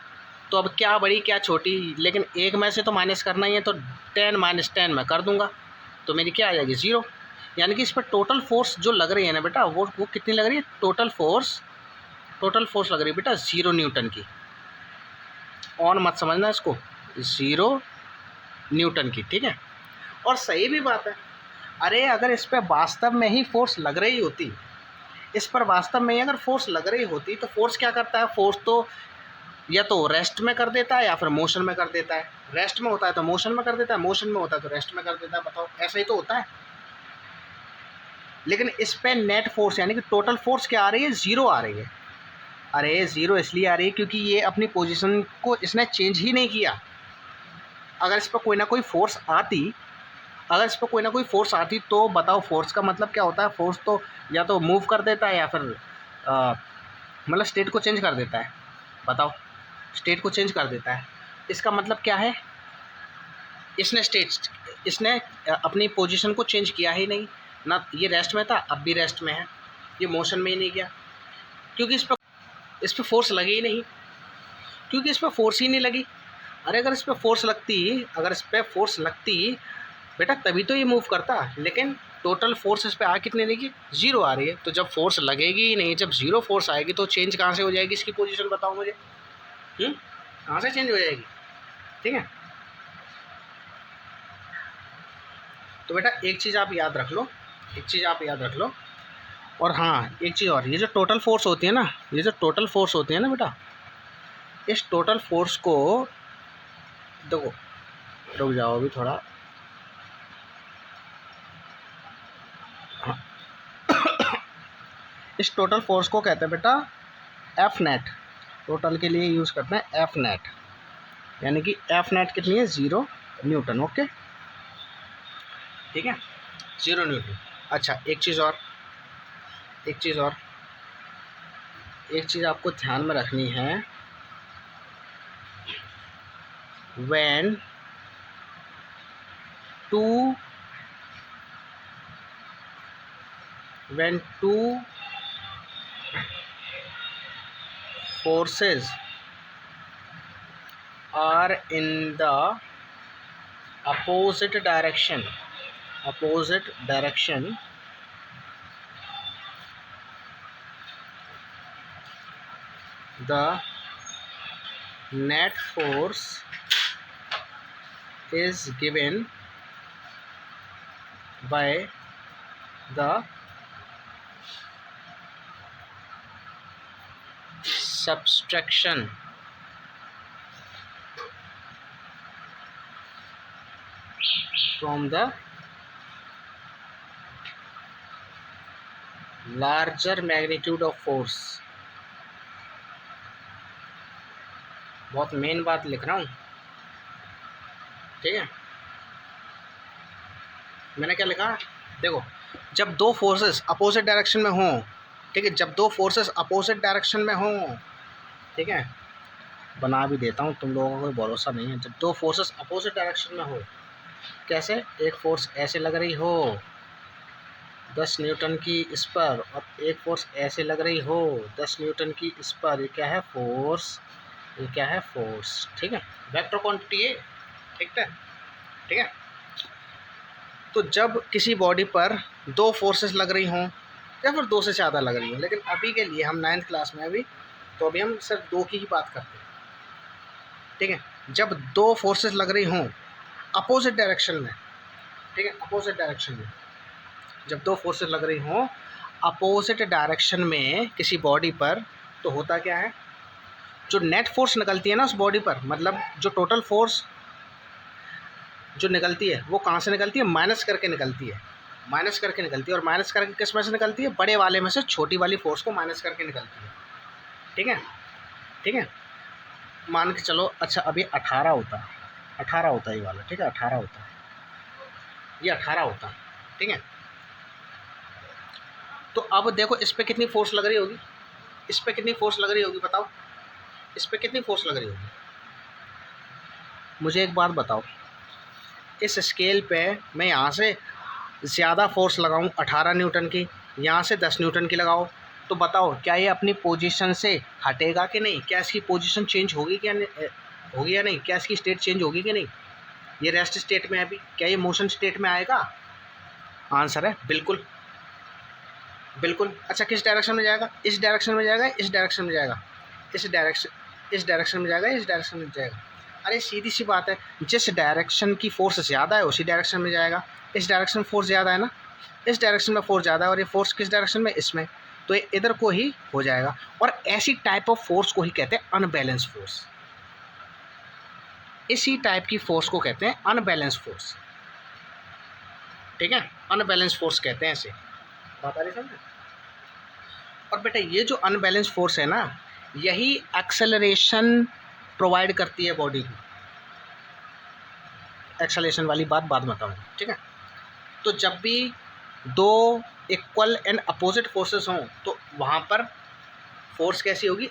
तो अब क्या बड़ी क्या छोटी, लेकिन एक में से तो माइनस करना ही है, तो 10 - 10 मैं कर दूंगा, तो मेरी क्या आ जाएगी? 0। यानी कि इस पर टोटल फोर्स जो लग रही है ना बेटा, वो कितनी लग रही है? टोटल फोर्स लग रही है बेटा 0 न्यूटन की। ऑन मत समझना इसको, 0 न्यूटन की। ठीक है, और सही भी बात है। अरे अगर इस पर वास्तव में ही फोर्स लग रही होती, अगर फोर्स लग रही होती, तो फोर्स क्या करता है? फोर्स तो या तो रेस्ट में कर देता है या फिर मोशन में कर देता है। रेस्ट में होता है तो मोशन में कर देता है, मोशन में होता है तो रेस्ट में कर देता है। बताओ, ऐसा ही तो होता है। लेकिन इस पे नेट फोर्स यानी कि टोटल फोर्स क्या आ रही है? 0 आ रही है। अरे 0 इसलिए आ रही है क्योंकि ये अपनी पोजीशन को इसने चेंज ही नहीं किया। अगर इस पर कोई ना कोई फोर्स आती तो बताओ, फोर्स का मतलब क्या होता है? फोर्स तो या तो मूव कर देता है या फिर मतलब स्टेट को चेंज कर देता है। बताओ, स्टेट को चेंज कर देता है, इसका मतलब क्या है? इसने अपनी पोजीशन को चेंज किया ही नहीं ना। ये रेस्ट में था, अब भी रेस्ट में है, ये मोशन में ही नहीं गया, क्योंकि इस पर फोर्स लगी ही नहीं, क्योंकि इस पर फोर्स ही नहीं लगी। अरे अगर इस पर फोर्स लगती बेटा तभी तो ये मूव करता, लेकिन टोटल फोर्स इस पर आ कितने देगी? 0 आ रही है। तो जब फोर्स लगेगी ही नहीं, जब 0 फोर्स आएगी, तो चेंज कहाँ से हो जाएगी इसकी पोजीशन? बताओ मुझे, कहाँ से चेंज हो जाएगी? ठीक है, तो बेटा एक चीज़ आप याद रख लो, और हाँ एक चीज़ और, ये जो टोटल फोर्स होती है ना बेटा, इस टोटल फोर्स को देखो, रुक जाओ अभी थोड़ा, हाँ इस टोटल फोर्स को कहते हैं बेटा एफ नेट। टोटल के लिए यूज़ करते हैं एफ नेट, यानी कि एफ नेट कितनी है? 0 न्यूटन। ओके, ठीक है, 0 न्यूटन। अच्छा एक चीज़ आपको ध्यान में रखनी है। when two forces are in the opposite direction, the net force is given by the subtraction from the larger magnitude of force, बहुत मेन बात लिख रहा हूँ, ठीक है। मैंने क्या लिखा, देखो, जब दो फोर्सेस अपोजिट डायरेक्शन में हों, ठीक है, जब दो फोर्सेस अपोजिट डायरेक्शन में हों, ठीक है, बना भी देता हूँ, तुम लोगों को कोई भरोसा नहीं है। जब दो फोर्सेस अपोजिट डायरेक्शन में हो, कैसे, एक फोर्स ऐसे लग रही हो 10 न्यूटन की इस पर, और एक फोर्स ऐसे लग रही हो 10 न्यूटन की इस पर, ये क्या है, फोर्स, ये क्या है, फोर्स, ठीक है, वेक्टर क्वांटिटी है, ठीक है, ठीक है। तो जब किसी बॉडी पर दो फोर्सेस लग रही हों या फिर दो से ज़्यादा लग रही हों, लेकिन अभी के लिए हम 9th क्लास में अभी, तो अभी हम सिर्फ दो की ही बात करते हैं, ठीक है। जब दो फोर्सेस लग रही हों अपोजिट डायरेक्शन में, ठीक है, अपोजिट डायरेक्शन में, जब दो फोर्सेस लग रही हों अपोजिट डायरेक्शन में किसी बॉडी पर, तो होता क्या है, जो नेट फोर्स निकलती है ना उस बॉडी पर, मतलब जो टोटल फोर्स जो निकलती है वो कहाँ से निकलती है, माइनस करके निकलती है, माइनस करके निकलती है। और माइनस करके किस में से निकलती है, बड़े वाले में से छोटी वाली फोर्स को माइनस करके निकलती है, ठीक है, ठीक है। मान के चलो, अच्छा अभी 18 होता, 18 होता है ये वाला, ठीक है, 18 होता है, ये 18 होता है, ठीक है। तो अब देखो इस पर कितनी फोर्स लग रही होगी, इस पर कितनी फोर्स लग रही होगी, बताओ, इस पर कितनी फोर्स लग रही होगी, मुझे एक बात बताओ। इस स्केल पे मैं यहाँ से ज़्यादा फोर्स लगाऊँ 18 न्यूटन की, यहाँ से 10 न्यूटन की लगाओ, तो बताओ क्या ये अपनी पोजीशन से हटेगा कि नहीं, क्या इसकी पोजीशन चेंज होगी क्या, होगी या नहीं, क्या इसकी स्टेट चेंज होगी कि नहीं, ये रेस्ट स्टेट में है अभी, क्या ये मोशन स्टेट में आएगा, आंसर है बिल्कुल, बिल्कुल। अच्छा किस डायरेक्शन में जाएगा, इस डायरेक्शन में जाएगा, इस डायरेक्शन में जाएगा, इस डायरेक्शन में जाएगा, इस डायरेक्शन में जाएगा, अरे सीधी सी बात है, जिस डायरेक्शन की फोर्स ज़्यादा है उसी डायरेक्शन में जाएगा, इस डायरेक्शन में फोर्स ज़्यादा है ना, इस डायरेक्शन में फोर्स ज़्यादा है, और ये फोर्स किस डायरेक्शन में, इसमें, तो ये इधर को ही हो जाएगा। और ऐसी टाइप ऑफ फोर्स को ही कहते हैं अनबैलेंस फोर्स, इसी टाइप की फोर्स को कहते हैं अनबैलेंस फोर्स, ठीक है, अनबैलेंस फोर्स कहते हैं इसे, बात आ रही समझ। और बेटा ये जो अनबैलेंस फोर्स है ना, यही एक्सेलरेशन प्रोवाइड करती है बॉडी को, एक्सेलरेशन वाली बात बाद में बताऊँगा, ठीक है। तो जब भी दो इक्वल एंड अपोजिट फोर्सेस हों तो वहाँ पर फोर्स कैसी होगी,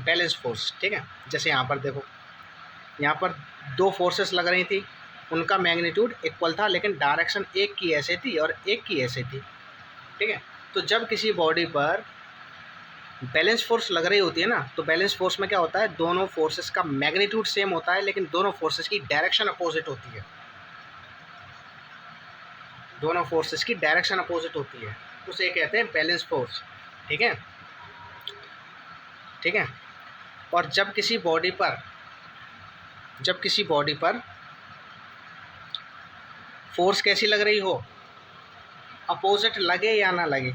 बैलेंस फोर्स, ठीक है। जैसे यहाँ पर देखो, यहाँ पर दो फोर्सेस लग रही थी, उनका मैग्नीट्यूड इक्वल था, लेकिन डायरेक्शन एक की ऐसे थी और एक की ऐसे थी, ठीक है। तो जब किसी बॉडी पर बैलेंस फोर्स लग रही होती है ना, तो बैलेंस फोर्स में क्या होता है, दोनों फोर्सेस का मैग्नीट्यूड सेम होता है, लेकिन दोनों फोर्सेस की डायरेक्शन अपोजिट होती है, दोनों फोर्सेस की डायरेक्शन अपोजिट होती है, उसे कहते हैं बैलेंस फोर्स, ठीक है, ठीक है। और जब किसी बॉडी पर, जब किसी बॉडी पर फोर्स कैसी लग रही हो, अपोजिट लगे या ना लगे,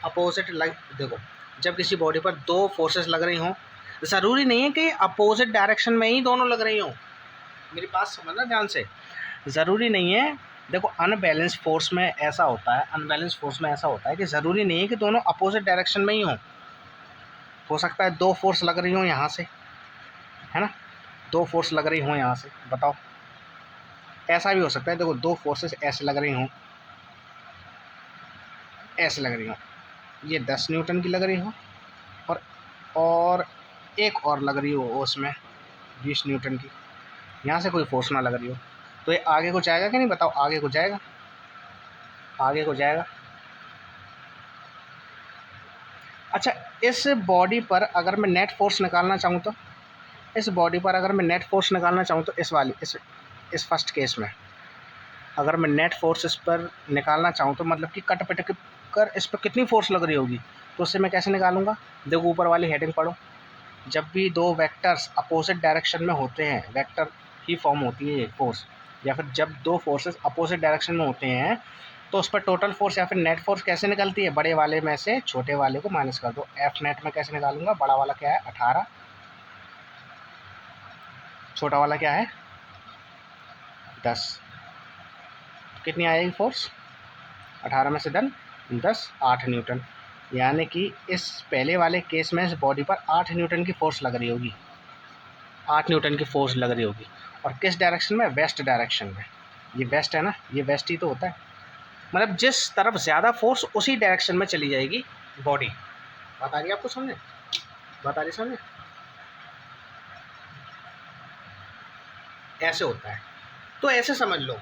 अपोजिट लग, देखो जब किसी बॉडी पर दो फोर्सेस लग रही हों, ज़रूरी नहीं है कि अपोजिट डायरेक्शन में ही दोनों लग रही हों, मेरी बात समझना ध्यान से, ज़रूरी नहीं है। देखो अनबैलेंस फोर्स में ऐसा होता है, अनबैलेंस फोर्स में ऐसा होता है कि ज़रूरी नहीं है कि दोनों अपोजिट डायरेक्शन में ही हों, हो सकता है दो फोर्स लग रही हों यहाँ से, है ना, दो फोर्स लग रही हों यहाँ से, बताओ, ऐसा भी हो सकता है, देखो दो फोर्सेस ऐसे लग रही हों, ऐसे लग रही हों, ये 10 न्यूटन की लग रही हो, और एक और लग रही हो उसमें 20 न्यूटन की, यहाँ से कोई फोर्स ना लग रही हो, तो ये आगे को जाएगा कि नहीं, बताओ, आगे को जाएगा, आगे को जाएगा। अच्छा इस बॉडी पर अगर मैं नेट फोर्स निकालना चाहूँ तो, इस बॉडी पर अगर मैं नेट फोर्स निकालना चाहूँ तो, इस वाली इस फर्स्ट केस में अगर मैं नेट फोर्स इस पर निकालना चाहूँ तो, मतलब कि कट पिट कर इस पर कितनी फोर्स लग रही होगी, तो उससे मैं कैसे निकालूंगा, देखो ऊपर वाली हेडिंग पढ़ो, जब भी दो वेक्टर्स अपोजिट डायरेक्शन में होते हैं, वेक्टर ही फॉर्म होती है ये फोर्स, या फिर जब दो फोर्सेस अपोजिट डायरेक्शन में होते हैं तो उस पर टोटल फोर्स या फिर नेट फोर्स कैसे निकलती है, बड़े वाले में से छोटे वाले को माइनस कर दो, एफ नेट में कैसे निकालूंगा, बड़ा वाला क्या है 18, छोटा वाला क्या है 10, कितनी आएगी फोर्स, 18 में से 10 8 न्यूटन। यानी कि इस पहले वाले केस में इस बॉडी पर 8 न्यूटन की फोर्स लग रही होगी, 8 न्यूटन की फोर्स लग रही होगी। और किस डायरेक्शन में? वेस्ट डायरेक्शन में। ये वेस्ट है ना, ये वेस्ट ही तो होता है, मतलब जिस तरफ ज़्यादा फोर्स उसी डायरेक्शन में चली जाएगी बॉडी। बात आ रही है आपको समझे? बात आ रही समझे? ऐसे होता है। तो ऐसे समझ लो,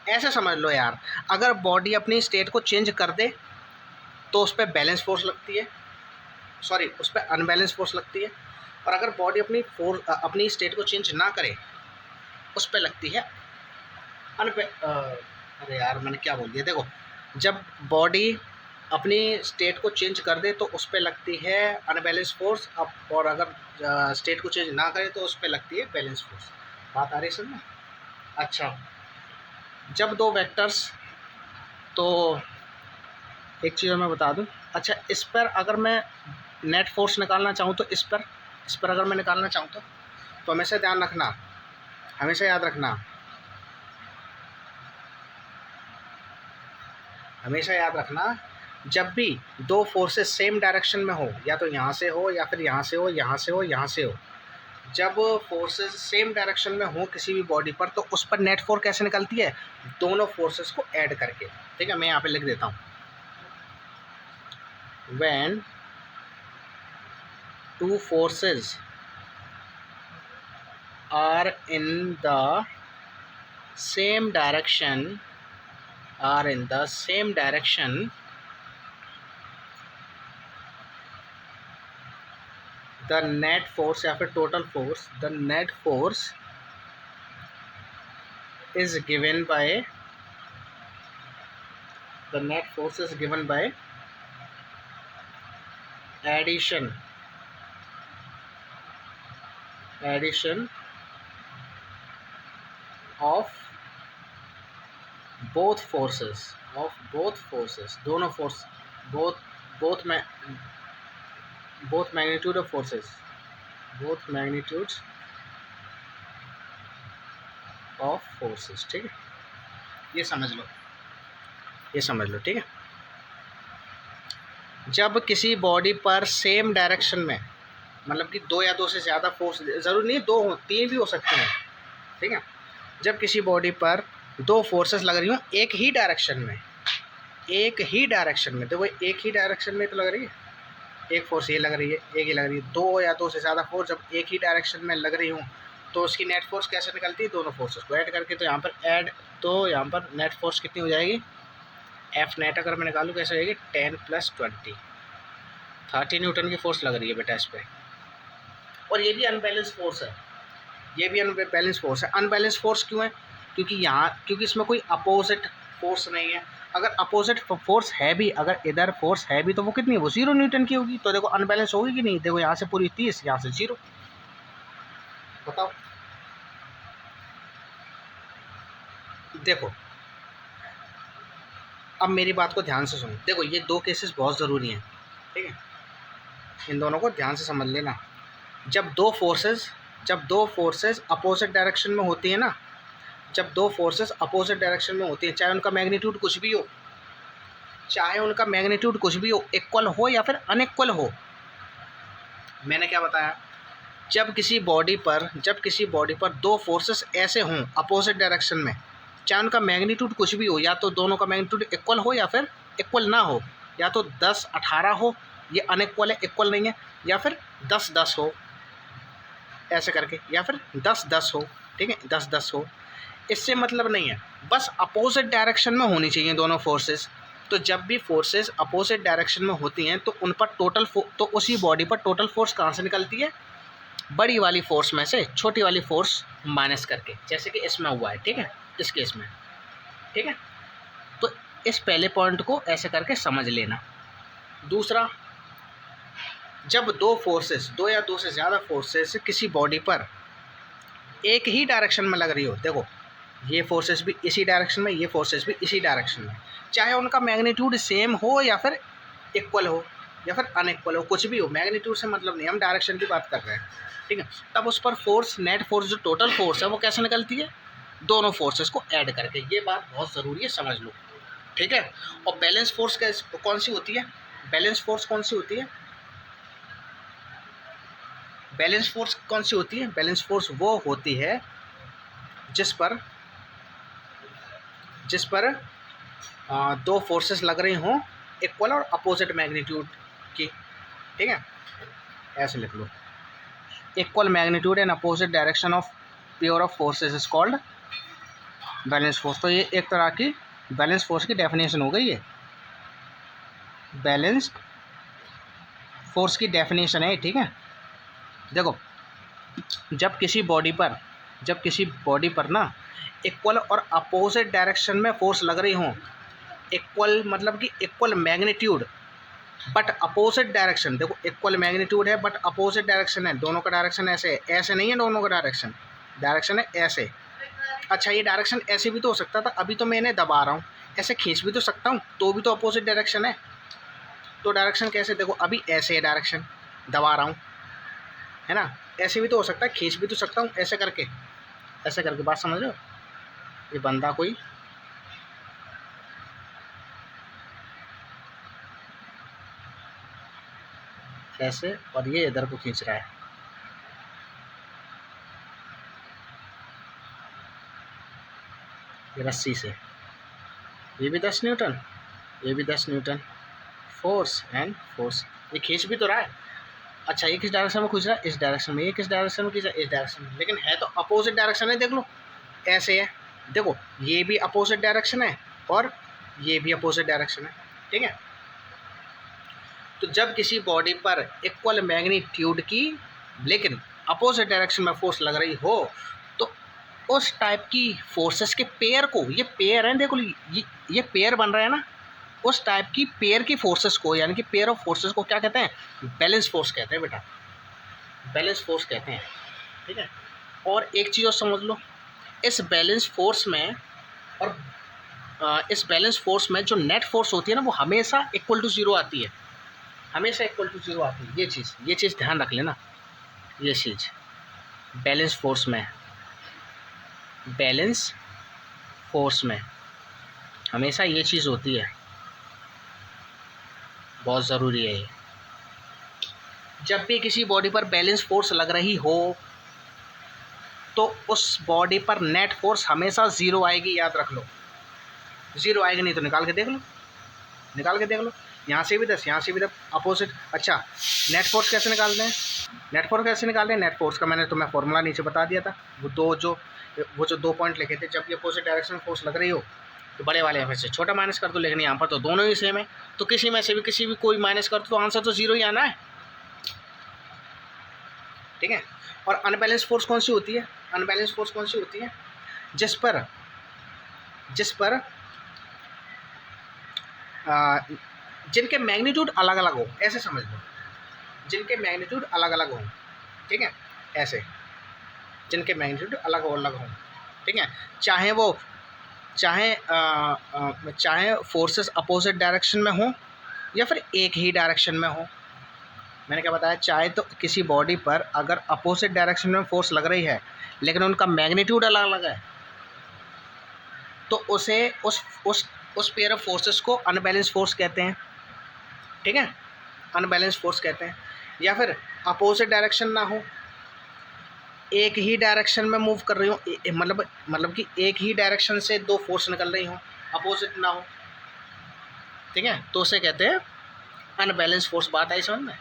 ऐसे समझ लो यार, अगर बॉडी अपनी स्टेट को चेंज कर दे तो उस पर बैलेंस फोर्स लगती है, सॉरी उस पर अनबैलेंस फोर्स लगती है। और अगर बॉडी अपनी स्टेट को चेंज ना करे उस पर लगती है अरे यार मैंने क्या बोल दिया, देखो जब बॉडी अपनी स्टेट को चेंज कर दे तो उस पर लगती है अनबैलेंस फोर्स, अब और अगर स्टेट को चेंज ना करे तो उस पर लगती है बैलेंस फोर्स। बात आ रही है समझ? अच्छा, जब दो वेक्टर्स, तो एक चीज़ मैं बता दूं, अच्छा इस पर अगर मैं नेट फोर्स निकालना चाहूँ तो इस पर अगर मैं निकालना चाहूँ तो हमेशा ध्यान रखना, हमेशा याद रखना, हमेशा याद रखना, जब भी दो फोर्सेस सेम डायरेक्शन में हो, या तो यहाँ से हो या फिर यहाँ से हो, यहाँ से हो, यहाँ से हो, जब फोर्सेस सेम डायरेक्शन में हो किसी भी बॉडी पर तो उस पर नेट फोर्स कैसे निकलती है? दोनों फोर्सेस को ऐड करके। ठीक है, मैं यहाँ पे लिख देता हूँ, when two forces are in the same direction, the net force या फिर total force, the net force is given by addition of both forces, दोनों force, both magnitude of forces, both magnitudes of forces। ठीक है, ये समझ लो, ठीक है। जब किसी बॉडी पर सेम डायरेक्शन में, मतलब कि दो या दो से ज़्यादा फोर्स, ज़रूरी नहीं दो हो, तीन भी हो सकते हैं, ठीक है। जब किसी बॉडी पर दो फोर्सेस लग रही हो एक ही डायरेक्शन में, देखो एक ही डायरेक्शन में तो लग रही है, एक फोर्स ये लग रही है, एक ही लग रही है, दो या दो से ज़्यादा फोर्स जब एक ही डायरेक्शन में लग रही हूँ तो उसकी नेट फोर्स कैसे निकलती है? दोनों फोर्सेस को ऐड करके। तो यहाँ पर नेट फोर्स कितनी हो जाएगी? एफ नेट अगर मैं निकालूँ कैसे हो जाएगी? 10 + 20, 30 न्यूटन की फोर्स लग रही है बेटा इस पर। और ये भी अनबैलेंस फोर्स है, अनबैलेंस फोर्स क्यों है? क्योंकि इसमें कोई अपोजिट फोर्स नहीं है। अगर अपोजिट फोर्स है भी, अगर इधर फोर्स है भी तो वो कितनी है? वो 0 न्यूटन की होगी। तो देखो अनबैलेंस होगी कि नहीं? देखो यहाँ से पूरी 30, यहाँ से 0, बताओ। देखो अब मेरी बात को ध्यान से सुनो, देखो ये दो केसेस बहुत ज़रूरी हैं, ठीक है, इन दोनों को ध्यान से समझ लेना। जब दो फोर्सेस अपोजिट डायरेक्शन में होती है ना, चाहे उनका मैग्नीट्यूड कुछ भी हो, इक्वल हो या फिर अनइक्वल हो। मैंने क्या बताया? जब किसी बॉडी पर दो फोर्सेस ऐसे हों अपोजिट डायरेक्शन में, चाहे उनका मैग्नीट्यूड कुछ भी हो, या तो दोनों का मैग्नीट्यूड इक्वल हो या फिर इक्वल ना हो, या तो 10-18 हो, ये अनइक्वल है, इक्वल नहीं है, या फिर 10-10 हो, ऐसे करके, या फिर 10-10 हो, ठीक है, 10-10 हो। इससे मतलब नहीं है, बस अपोजिट डायरेक्शन में होनी चाहिए दोनों फोर्सेस। तो जब भी फोर्सेस अपोजिट डायरेक्शन में होती हैं तो उन पर तो उसी बॉडी पर टोटल फोर्स कहाँ से निकलती है? बड़ी वाली फोर्स में से छोटी वाली फोर्स माइनस करके, जैसे कि इसमें हुआ है, ठीक है, इस केस में, ठीक है। तो इस पहले पॉइंट को ऐसे करके समझ लेना। दूसरा, जब दो या दो से ज़्यादा फोर्सेस किसी बॉडी पर एक ही डायरेक्शन में लग रही हो, देखो ये फोर्सेस भी इसी डायरेक्शन में, ये फोर्सेस भी इसी डायरेक्शन में, चाहे उनका मैग्नीट्यूड सेम हो या फिर इक्वल हो या फिर अनइक्वल हो, कुछ भी हो, मैग्नीट्यूड से मतलब नहीं, हम डायरेक्शन की बात कर रहे हैं, ठीक है। तब उस पर नेट फोर्स जो टोटल फोर्स है वो कैसे निकलती है? दोनों फोर्सेस को ऐड करके। ये बात बहुत ज़रूरी है, समझ लो, ठीक है। और बैलेंस फोर्स कौन सी होती है? बैलेंस फोर्स कौन सी होती है? बैलेंस फोर्स कौन सी होती है? बैलेंस फोर्स वो होती है जिस पर दो फोर्सेस लग रही हों इक्वल और अपोजिट मैग्नीट्यूड की। ठीक है, ऐसे लिख लो, equal magnitude and opposite direction of pair of forces is called balance force. तो ये एक तरह की बैलेंस फोर्स की डेफिनेशन हो गई है। बैलेंस्ड फोर्स की डेफिनेशन है, ठीक है। देखो, जब किसी बॉडी पर ना इक्वल और अपोजिट डायरेक्शन में फोर्स लग रही हों, इक्वल मतलब कि equal magnitude but opposite direction. देखो, इक्वल मैग्नीट्यूड है बट अपोजिट डायरेक्शन है, दोनों का डायरेक्शन ऐसे नहीं है, दोनों का डायरेक्शन है ऐसे। अच्छा, ये डायरेक्शन ऐसे भी तो हो सकता था, अभी तो मैंने दबा रहा हूँ, ऐसे खींच भी तो सकता हूँ, तो भी तो अपोजिट डायरेक्शन है। तो डायरेक्शन कैसे? देखो, अभी ऐसे है डायरेक्शन, दबा रहा हूँ, है ना, ऐसे भी तो हो सकता है, खींच भी तो सकता हूँ ऐसे करके बात समझ रहे हो? ये बंदा कोई ऐसे और ये इधर को खींच रहा है, ये रस्सी से, ये भी 10 न्यूटन, ये भी 10 न्यूटन, फोर्स एंड फोर्स, ये खींच भी तो रहा है। अच्छा, ये किस डायरेक्शन में खींच रहा है? इस डायरेक्शन में। ये किस डायरेक्शन में खींच रहा है? इस डायरेक्शन में, लेकिन है तो अपोजिट डायरेक्शन है। देख लो, ऐसे है, देखो, ये भी अपोजिट डायरेक्शन है और ये भी अपोजिट डायरेक्शन है, ठीक है। तो जब किसी बॉडी पर इक्वल मैग्नीट्यूड की लेकिन अपोजिट डायरेक्शन में फोर्स लग रही हो, तो उस टाइप की फोर्सेस के पेयर को, ये पेयर है, देखो ये पेयर बन रहा है ना, उस टाइप की पेयर की फोर्सेस को, यानी कि पेयर ऑफ फोर्सेस को क्या कहते हैं? बैलेंस फोर्स कहते हैं बेटा, बैलेंस फोर्स कहते हैं, ठीक है। और एक चीज़ और समझ लो, इस बैलेंस फोर्स में और इस बैलेंस फोर्स में जो नेट फोर्स होती है ना, वो हमेशा इक्वल टू ज़ीरो आती है, हमेशा इक्वल टू ज़ीरो आती है। ये चीज़ ध्यान रख लेना, ये चीज़ बैलेंस फोर्स में हमेशा ये चीज़ होती है, बहुत ज़रूरी है ये। जब भी किसी बॉडी पर बैलेंस फोर्स लग रही हो, तो उस बॉडी पर नेट फोर्स हमेशा ज़ीरो आएगी, याद रख लो, ज़ीरो आएगी, नहीं तो निकाल के देख लो, यहाँ से भी 10, यहाँ से भी 10, अपोजिट। अच्छा, नेट फोर्स कैसे निकालते हैं? नेट फोर्स का मैंने तुम्हें फॉर्मूला नीचे बता दिया था, वो जो 2 पॉइंट लिखे थे, जब ये अपोजिट डायरेक्शन में फोर्स लग रही हो तो बड़े वाले में से छोटा माइनस कर दो, लेकिन यहाँ पर तो दोनों ही सेम है, तो किसी में से भी किसी भी कोई माइनस कर दो तो आंसर तो ज़ीरो ही आना है, ठीक है। और अनबैलेंस फोर्स कौन सी होती है? अनबैलेंस फोर्स कौन सी होती है? जिस पर जिनके मैग्नीट्यूड अलग अलग हो, ऐसे समझ लो, जिनके मैग्नीट्यूड अलग अलग हों, ठीक है, ऐसे, जिनके मैग्नीट्यूड अलग हों, ठीक है। चाहे फोर्सेस अपोजिट डायरेक्शन में हो या फिर एक ही डायरेक्शन में हो। मैंने क्या बताया? चाहे तो किसी बॉडी पर अगर अपोजिट डायरेक्शन में फोर्स लग रही है लेकिन उनका मैग्नीट्यूड अलग अलग है, तो उसे उस पेयर ऑफ फोर्सेस को अनबैलेंस फोर्स कहते हैं, ठीक है, अनबैलेंस फोर्स कहते हैं। या फिर अपोजिट डायरेक्शन ना हो, एक ही डायरेक्शन में मूव कर रही हो, मतलब कि एक ही डायरेक्शन से दो फोर्स निकल रही हो, अपोजिट ना हो, ठीक है, तो उसे कहते हैं अनबैलेंस फोर्स। बात आई समझ में?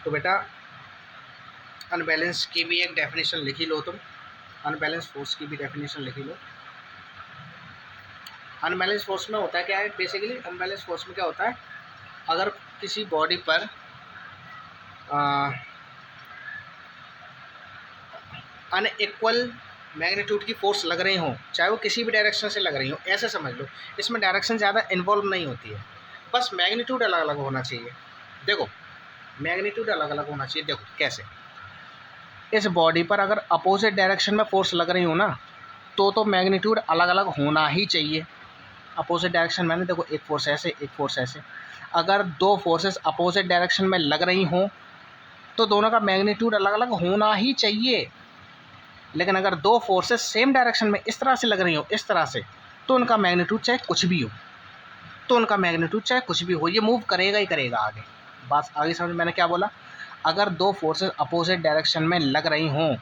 तो बेटा, अनबैलेंस की भी एक डेफिनेशन लिखी लो तुम, अनबैलेंस फोर्स की भी डेफिनेशन लिखी लो। अनबैलेंस फोर्स में होता है क्या है बेसिकली? अनबैलेंस फोर्स में क्या होता है, अगर किसी बॉडी पर अनइक्वल मैग्नीट्यूड की फोर्स लग रही हो, चाहे वो किसी भी डायरेक्शन से लग रही हो, ऐसे समझ लो, इसमें डायरेक्शन ज़्यादा इन्वॉल्व नहीं होती है, बस मैग्नीट्यूड अलग अलग होना चाहिए। देखो, मैग्नीट्यूड अलग अलग होना चाहिए। देखो कैसे, इस बॉडी पर अगर अपोजिट डायरेक्शन में फोर्स लग रही हो ना, तो मैग्नीट्यूड अलग अलग होना ही चाहिए। अपोजिट डायरेक्शन में देखो, एक फोर्स ऐसे, एक फोर्स ऐसे, अगर दो फोर्सेस अपोजिट डायरेक्शन में लग रही हों तो दोनों का मैग्नीट्यूड अलग अलग होना ही चाहिए। लेकिन अगर दो फोर्सेस सेम डायरेक्शन में इस तरह से लग रही हो, इस तरह से, तो उनका मैग्नीट्यूड चाहे कुछ भी हो, ये मूव करेगा ही करेगा आगे। बात आगे समझ, मैंने क्या बोला, अगर दो फोर्सेस अपोजिट डायरेक्शन में लग रही हों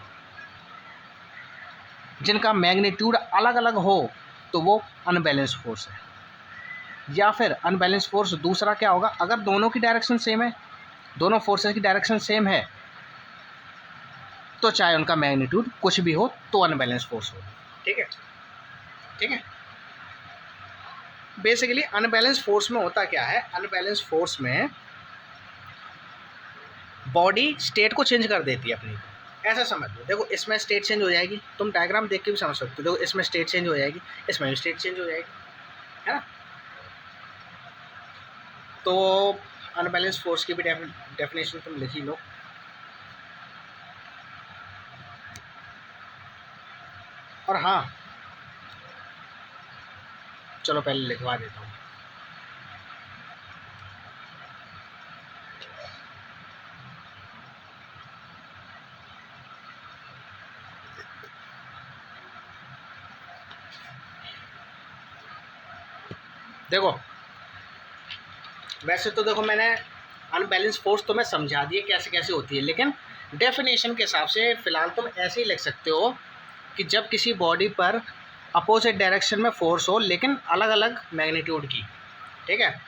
जिनका मैग्नीट्यूड अलग अलग हो, तो वो अनबैलेंस फोर्स है। या फिर अनबैलेंस फोर्स दूसरा क्या होगा, अगर दोनों की डायरेक्शन सेम है, दोनों फोर्सेस की डायरेक्शन सेम है, तो चाहे उनका मैग्नीट्यूड कुछ भी हो, तो अनबैलेंस फोर्स हो। ठीक है। बेसिकली अनबैलेंस फोर्स में होता क्या है, अनबैलेंस फोर्स में बॉडी स्टेट को चेंज कर देती है अपनी। ऐसा समझ लो, देखो इसमें स्टेट चेंज हो जाएगी, तुम डायग्राम देख के भी समझ सकते हो, देखो इसमें स्टेट चेंज हो जाएगी, इसमें भी स्टेट चेंज हो जाएगी, है ना। तो अनबैलेंस फोर्स की भी डेफिनेशन तुम लिख ही लो। और हाँ, चलो पहले लिखवा देता हूँ। देखो वैसे तो देखो मैंने अनबैलेंस फोर्स तो मैं समझा दिए कैसे कैसे होती है, लेकिन डेफिनेशन के हिसाब से फ़िलहाल तुम ऐसे ही लिख सकते हो कि जब किसी बॉडी पर अपोजिट डायरेक्शन में फोर्स हो लेकिन अलग अलग मैग्नीट्यूड की, ठीक है,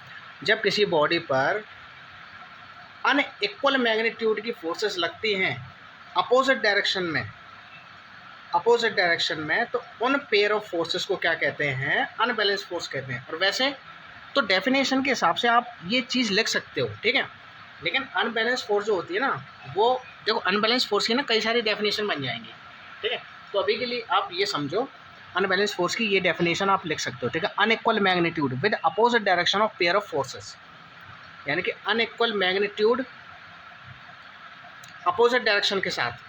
जब किसी बॉडी पर अनइक्वल मैग्नीट्यूड की फोर्सेस लगती हैं अपोजिट डायरेक्शन में, तो उन पेयर ऑफ फोर्सेस को क्या कहते हैं, अनबैलेंस फोर्स कहते हैं। और वैसे तो डेफिनेशन के हिसाब से आप ये चीज़ लिख सकते हो, ठीक है, लेकिन अनबैलेंस फोर्स जो होती है ना, वो देखो अनबैलेंस फोर्स की ना कई सारी डेफिनेशन बन जाएंगी, ठीक है। तो अभी के लिए आप ये समझो, अनबैलेंस फोर्स की ये डेफिनेशन आप लिख सकते हो, ठीक है, unequal magnitude with opposite direction of pair of forces, यानी कि अनइक्वल मैग्नीट्यूड अपोजिट डायरेक्शन के साथ,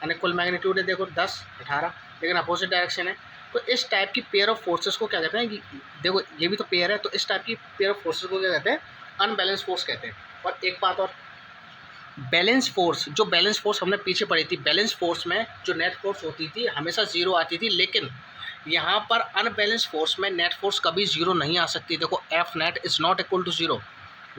अनइक्वल मैग्नीट्यूड है देखो 10 18, लेकिन अपोजिट डायरेक्शन है, तो इस टाइप की पेयर ऑफ फोर्सेस को क्या कहते हैं कि देखो ये भी तो पेयर है, तो इस टाइप की पेयर ऑफ फोर्सेस को क्या कहते हैं, अनबैलेंस फोर्स कहते हैं। और एक बात और, बैलेंस फोर्स, जो बैलेंस फोर्स हमने पीछे पढ़ी थी, बैलेंस फोर्स में जो नेट फोर्स होती थी हमेशा जीरो आती थी, लेकिन यहाँ पर अनबैलेंस फोर्स में नेट फोर्स कभी जीरो नहीं आ सकती। देखो f net is not equal to zero,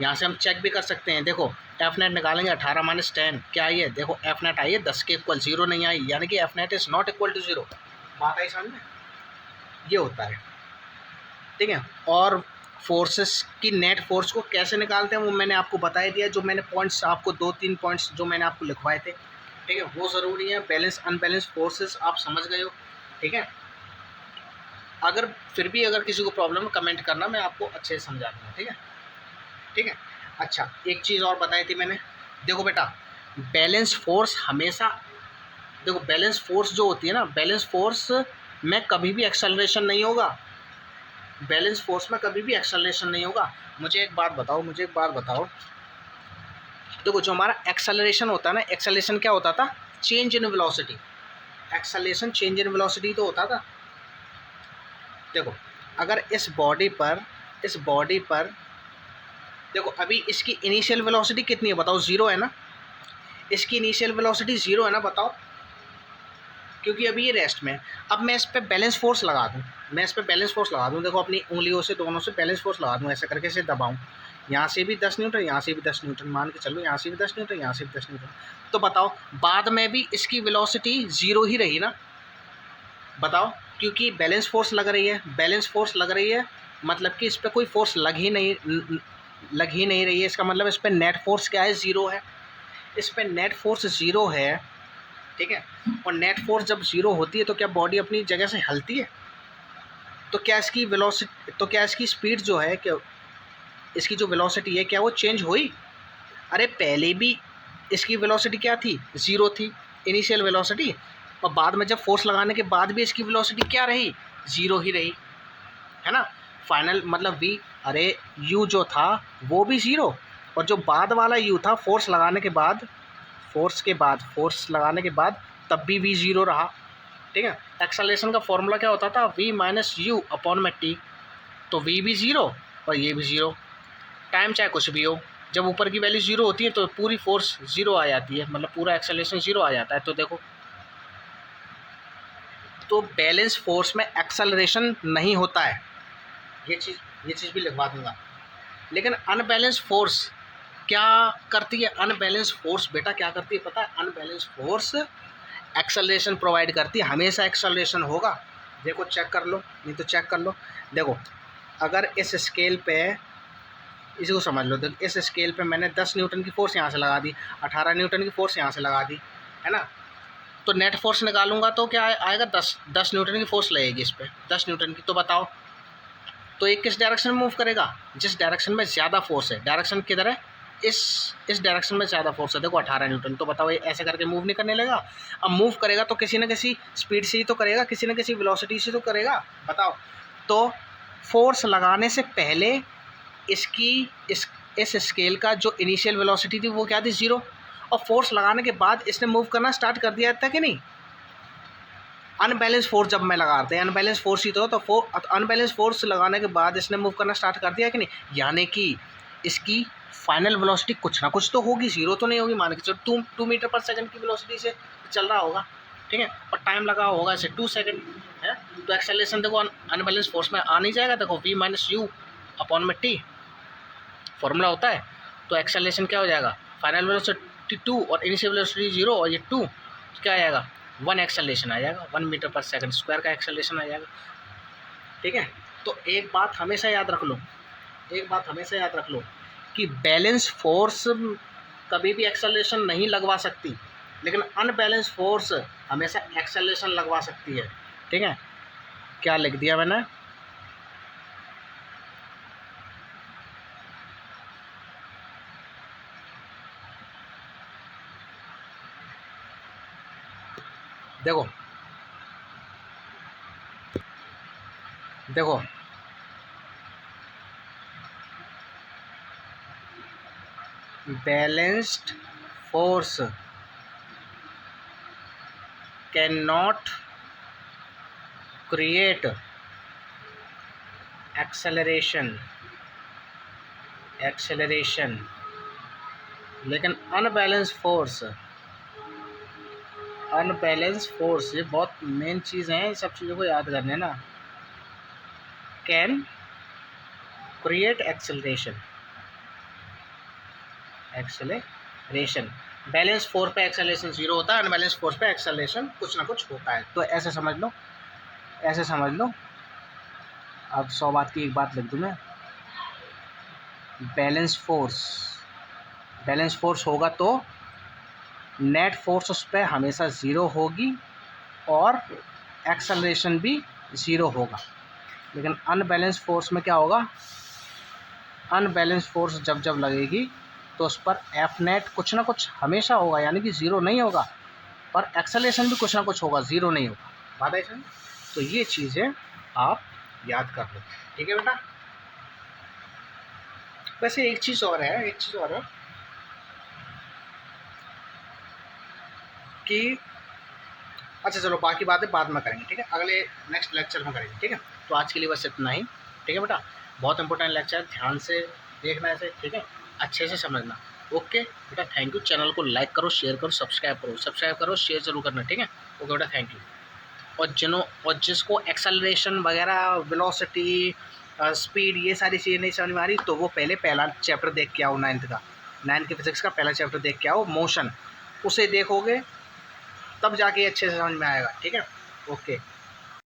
यहाँ से हम चेक भी कर सकते हैं। देखो एफ नेट निकालेंगे 18 - 10 क्या आई है, देखो एफ नेट आई है 10 के इक्वल, जीरो नहीं आई, यानी कि f net is not equal to zero. बात आई समझ में, ये होता है, ठीक है। और फोर्सेस की नेट फोर्स को कैसे निकालते हैं वो मैंने आपको बता दिया, जो मैंने पॉइंट्स आपको 2-3 पॉइंट्स जो मैंने आपको लिखवाए थे, ठीक है, वो ज़रूरी है। बैलेंस अनबैलेंस फोर्सेस आप समझ गए हो, ठीक है। अगर फिर भी अगर किसी को प्रॉब्लम है कमेंट करना, मैं आपको अच्छे से समझा दूँगा, ठीक है। अच्छा एक चीज़ और बताई थी मैंने, देखो बेटा बैलेंस फोर्स हमेशा, देखो बैलेंस फोर्स जो होती है ना, बैलेंस फोर्स में कभी भी एक्सेलरेशन नहीं होगा, बैलेंस फोर्स में कभी भी एक्सेलरेशन नहीं होगा। मुझे एक बात बताओ, देखो जो हमारा एक्सेलरेशन होता है ना, एक्सेलरेशन क्या होता था, change in velocity, acceleration change in velocity तो होता था। देखो अगर इस बॉडी पर देखो अभी इसकी इनिशियल वेलोसिटी कितनी है बताओ, ज़ीरो है ना, इसकी इनिशियल वेलोसिटी ज़ीरो है ना, बताओ, क्योंकि अभी ये रेस्ट में है। अब मैं इस पर बैलेंस फोर्स लगा दूँ, देखो अपनी उंगलियों से दोनों से बैलेंस फोर्स लगा दूँ, ऐसा करके इसे दबाऊँ, यहाँ से भी 10 न्यूटन, यहाँ से भी 10 न्यूटन, मान के चलो यहाँ से भी 10 न्यूटन, यहाँ से भी 10 न्यूटन, तो बताओ बाद में भी इसकी वेलोसिटी ज़ीरो ही रही ना, बताओ, क्योंकि बैलेंस फोर्स लग रही है, मतलब कि इस पर कोई फोर्स लग ही नहीं रही है, इसका मतलब इस पर नेट फोर्स क्या है, ज़ीरो है, इस पर नेट फोर्स ज़ीरो है, ठीक है। और नेट फोर्स जब ज़ीरो होती है तो क्या बॉडी अपनी जगह से हिलती है, तो क्या इसकी स्पीड जो है, क्या इसकी जो वेलोसिटी है क्या वो चेंज हुई, अरे पहले भी इसकी वेलोसिटी क्या थी, ज़ीरो थी इनिशियल वेलोसिटी, और बाद में जब फोर्स लगाने के बाद भी इसकी वेलोसिटी क्या रही, ज़ीरो ही रही, है ना, फाइनल मतलब वी, अरे यू जो था वो भी ज़ीरो, और जो बाद वाला यू था फोर्स लगाने के बाद तब भी वी ज़ीरो रहा, ठीक है। एक्सेलरेशन का फॉर्मूला क्या होता था, v - u अपॉन में t, तो v भी ज़ीरो और ये भी ज़ीरो, टाइम चाहे कुछ भी हो, जब ऊपर की वैल्यू ज़ीरो होती है तो पूरी फोर्स ज़ीरो आ जाती है, मतलब पूरा एक्सेलरेशन ज़ीरो आ जाता है। तो देखो तो बैलेंस फोर्स में एक्सेलरेशन नहीं होता है, ये चीज़ भी लिखवा दूंगा। लेकिन अनबैलेंस फोर्स क्या करती है? अनबैलेंस फोर्स बेटा क्या करती है पता है? अनबैलेंस फोर्स एक्सेलरेशन प्रोवाइड करती है, हमेशा एक्सेलरेशन होगा। देखो चेक कर लो, नहीं तो चेक कर लो। देखो अगर इस स्केल पे, इसी को समझ लो, देखो इस स्केल पे मैंने 10 न्यूटन की फोर्स यहाँ से लगा दी, 18 न्यूटन की फोर्स यहाँ से लगा दी, है ना। तो नेट फोर्स निकालूंगा तो क्या आएगा? 10 न्यूटन की फोर्स लगेगी इस पर, 10 न्यूटन की। तो बताओ तो ये किस डायरेक्शन में मूव करेगा? जिस डायरेक्शन में ज़्यादा फोर्स है। डायरेक्शन किधर है? इस डायरेक्शन में ज़्यादा फोर्स है। देखो 18 न्यूटन। तो बताओ ये ऐसे करके मूव नहीं करने लगेगा? अब मूव करेगा तो किसी न किसी स्पीड से ही तो करेगा, किसी न किसी वेलोसिटी से तो करेगा। बताओ तो फोर्स लगाने से पहले इसकी इस स्केल का जो इनिशियल वेलोसिटी थी वो क्या थी? 0। और फोर्स लगाने के बाद इसने मूव करना स्टार्ट कर दिया था कि नहीं? अनबैलेंस फोर्स जब मैं लगाते हैं, अनबैलेंस फोर्स ही तो अनबैलेंस फोर्स लगाने के बाद इसने मूव करना स्टार्ट कर दिया कि नहीं? यानी कि इसकी फाइनल वेलोसिटी कुछ ना कुछ तो होगी, 0 तो नहीं होगी। मान के चलो 2 मीटर पर सेकंड की वेलोसिटी से चल रहा होगा, ठीक है, और टाइम लगा होगा इसे 2 सेकंड है। तो एक्सेलरेशन देखो अनबैलेंस फोर्स में आ नहीं जाएगा। देखो v माइनस यू अपॉन में टी फॉर्मूला होता है। तो एक्सेलरेशन क्या हो जाएगा? फाइनल वेलोसिटी 2 और इनिशियल वेलोसिटी 0, और ये 2 क्या आ जाएगा? 1 एक्सेलरेशन आ जाएगा, 1 मीटर पर सेकंड स्क्वायर का एक्सेलरेशन आ जाएगा, ठीक है। तो एक बात हमेशा याद रख लो, कि बैलेंस फोर्स कभी भी एक्सेलरेशन नहीं लगवा सकती, लेकिन अनबैलेंस फोर्स हमेशा एक्सेलरेशन लगवा सकती है, ठीक है। क्या लिख दिया मैंने? देखो balanced force can not create acceleration, लेकिन अनबैलेंस फोर्स ये बहुत मेन चीज़ है, सब चीज़ों को याद करने ना। Can create acceleration, balance force पे एक्सेलरेशन 0 होता है, अनबैलेंस फोर्स पे एक्सेलरेशन कुछ ना कुछ होता है। तो ऐसे समझ लो, अब 100 बात की एक बात लिख दूँ मैं। बैलेंस फोर्स होगा तो नेट फोर्स उस पर हमेशा 0 होगी और एक्सेलरेशन भी 0 होगा। लेकिन अनबैलेंस फोर्स में क्या होगा? अनबैलेंस फोर्स जब लगेगी तो उस पर एफ नेट कुछ ना कुछ हमेशा होगा, यानी कि 0 नहीं होगा, पर एक्सेलरेशन भी कुछ ना कुछ होगा, 0 नहीं होगा। बात है समझ? तो ये चीज़ें आप याद कर लो, ठीक है बेटा। वैसे एक चीज़ और है कि अच्छा चलो बाकी बातें बाद में करेंगे, ठीक है, अगले नेक्स्ट लेक्चर में करेंगे, ठीक है। तो आज के लिए बस इतना ही, ठीक है बेटा। बहुत इंपॉर्टेंट लेक्चर, ध्यान से देखना ऐसे, ठीक है, अच्छे से समझना। ओके बेटा, थैंक यू। चैनल को लाइक करो, शेयर करो, सब्सक्राइब करो, शेयर जरूर करना, ठीक है। ओके बेटा, थैंक यू। और जिसको एक्सेलरेशन वगैरह, वेलोसिटी, स्पीड, ये सारी चीज़ें नहीं समझ में आ रही, तो वो पहले पहला चैप्टर देख के आओ, 9th की फिजिक्स का पहला चैप्टर देख के आओ, मोशन। उसे देखोगे तब जाके अच्छे से समझ में आएगा, ठीक है। ओके।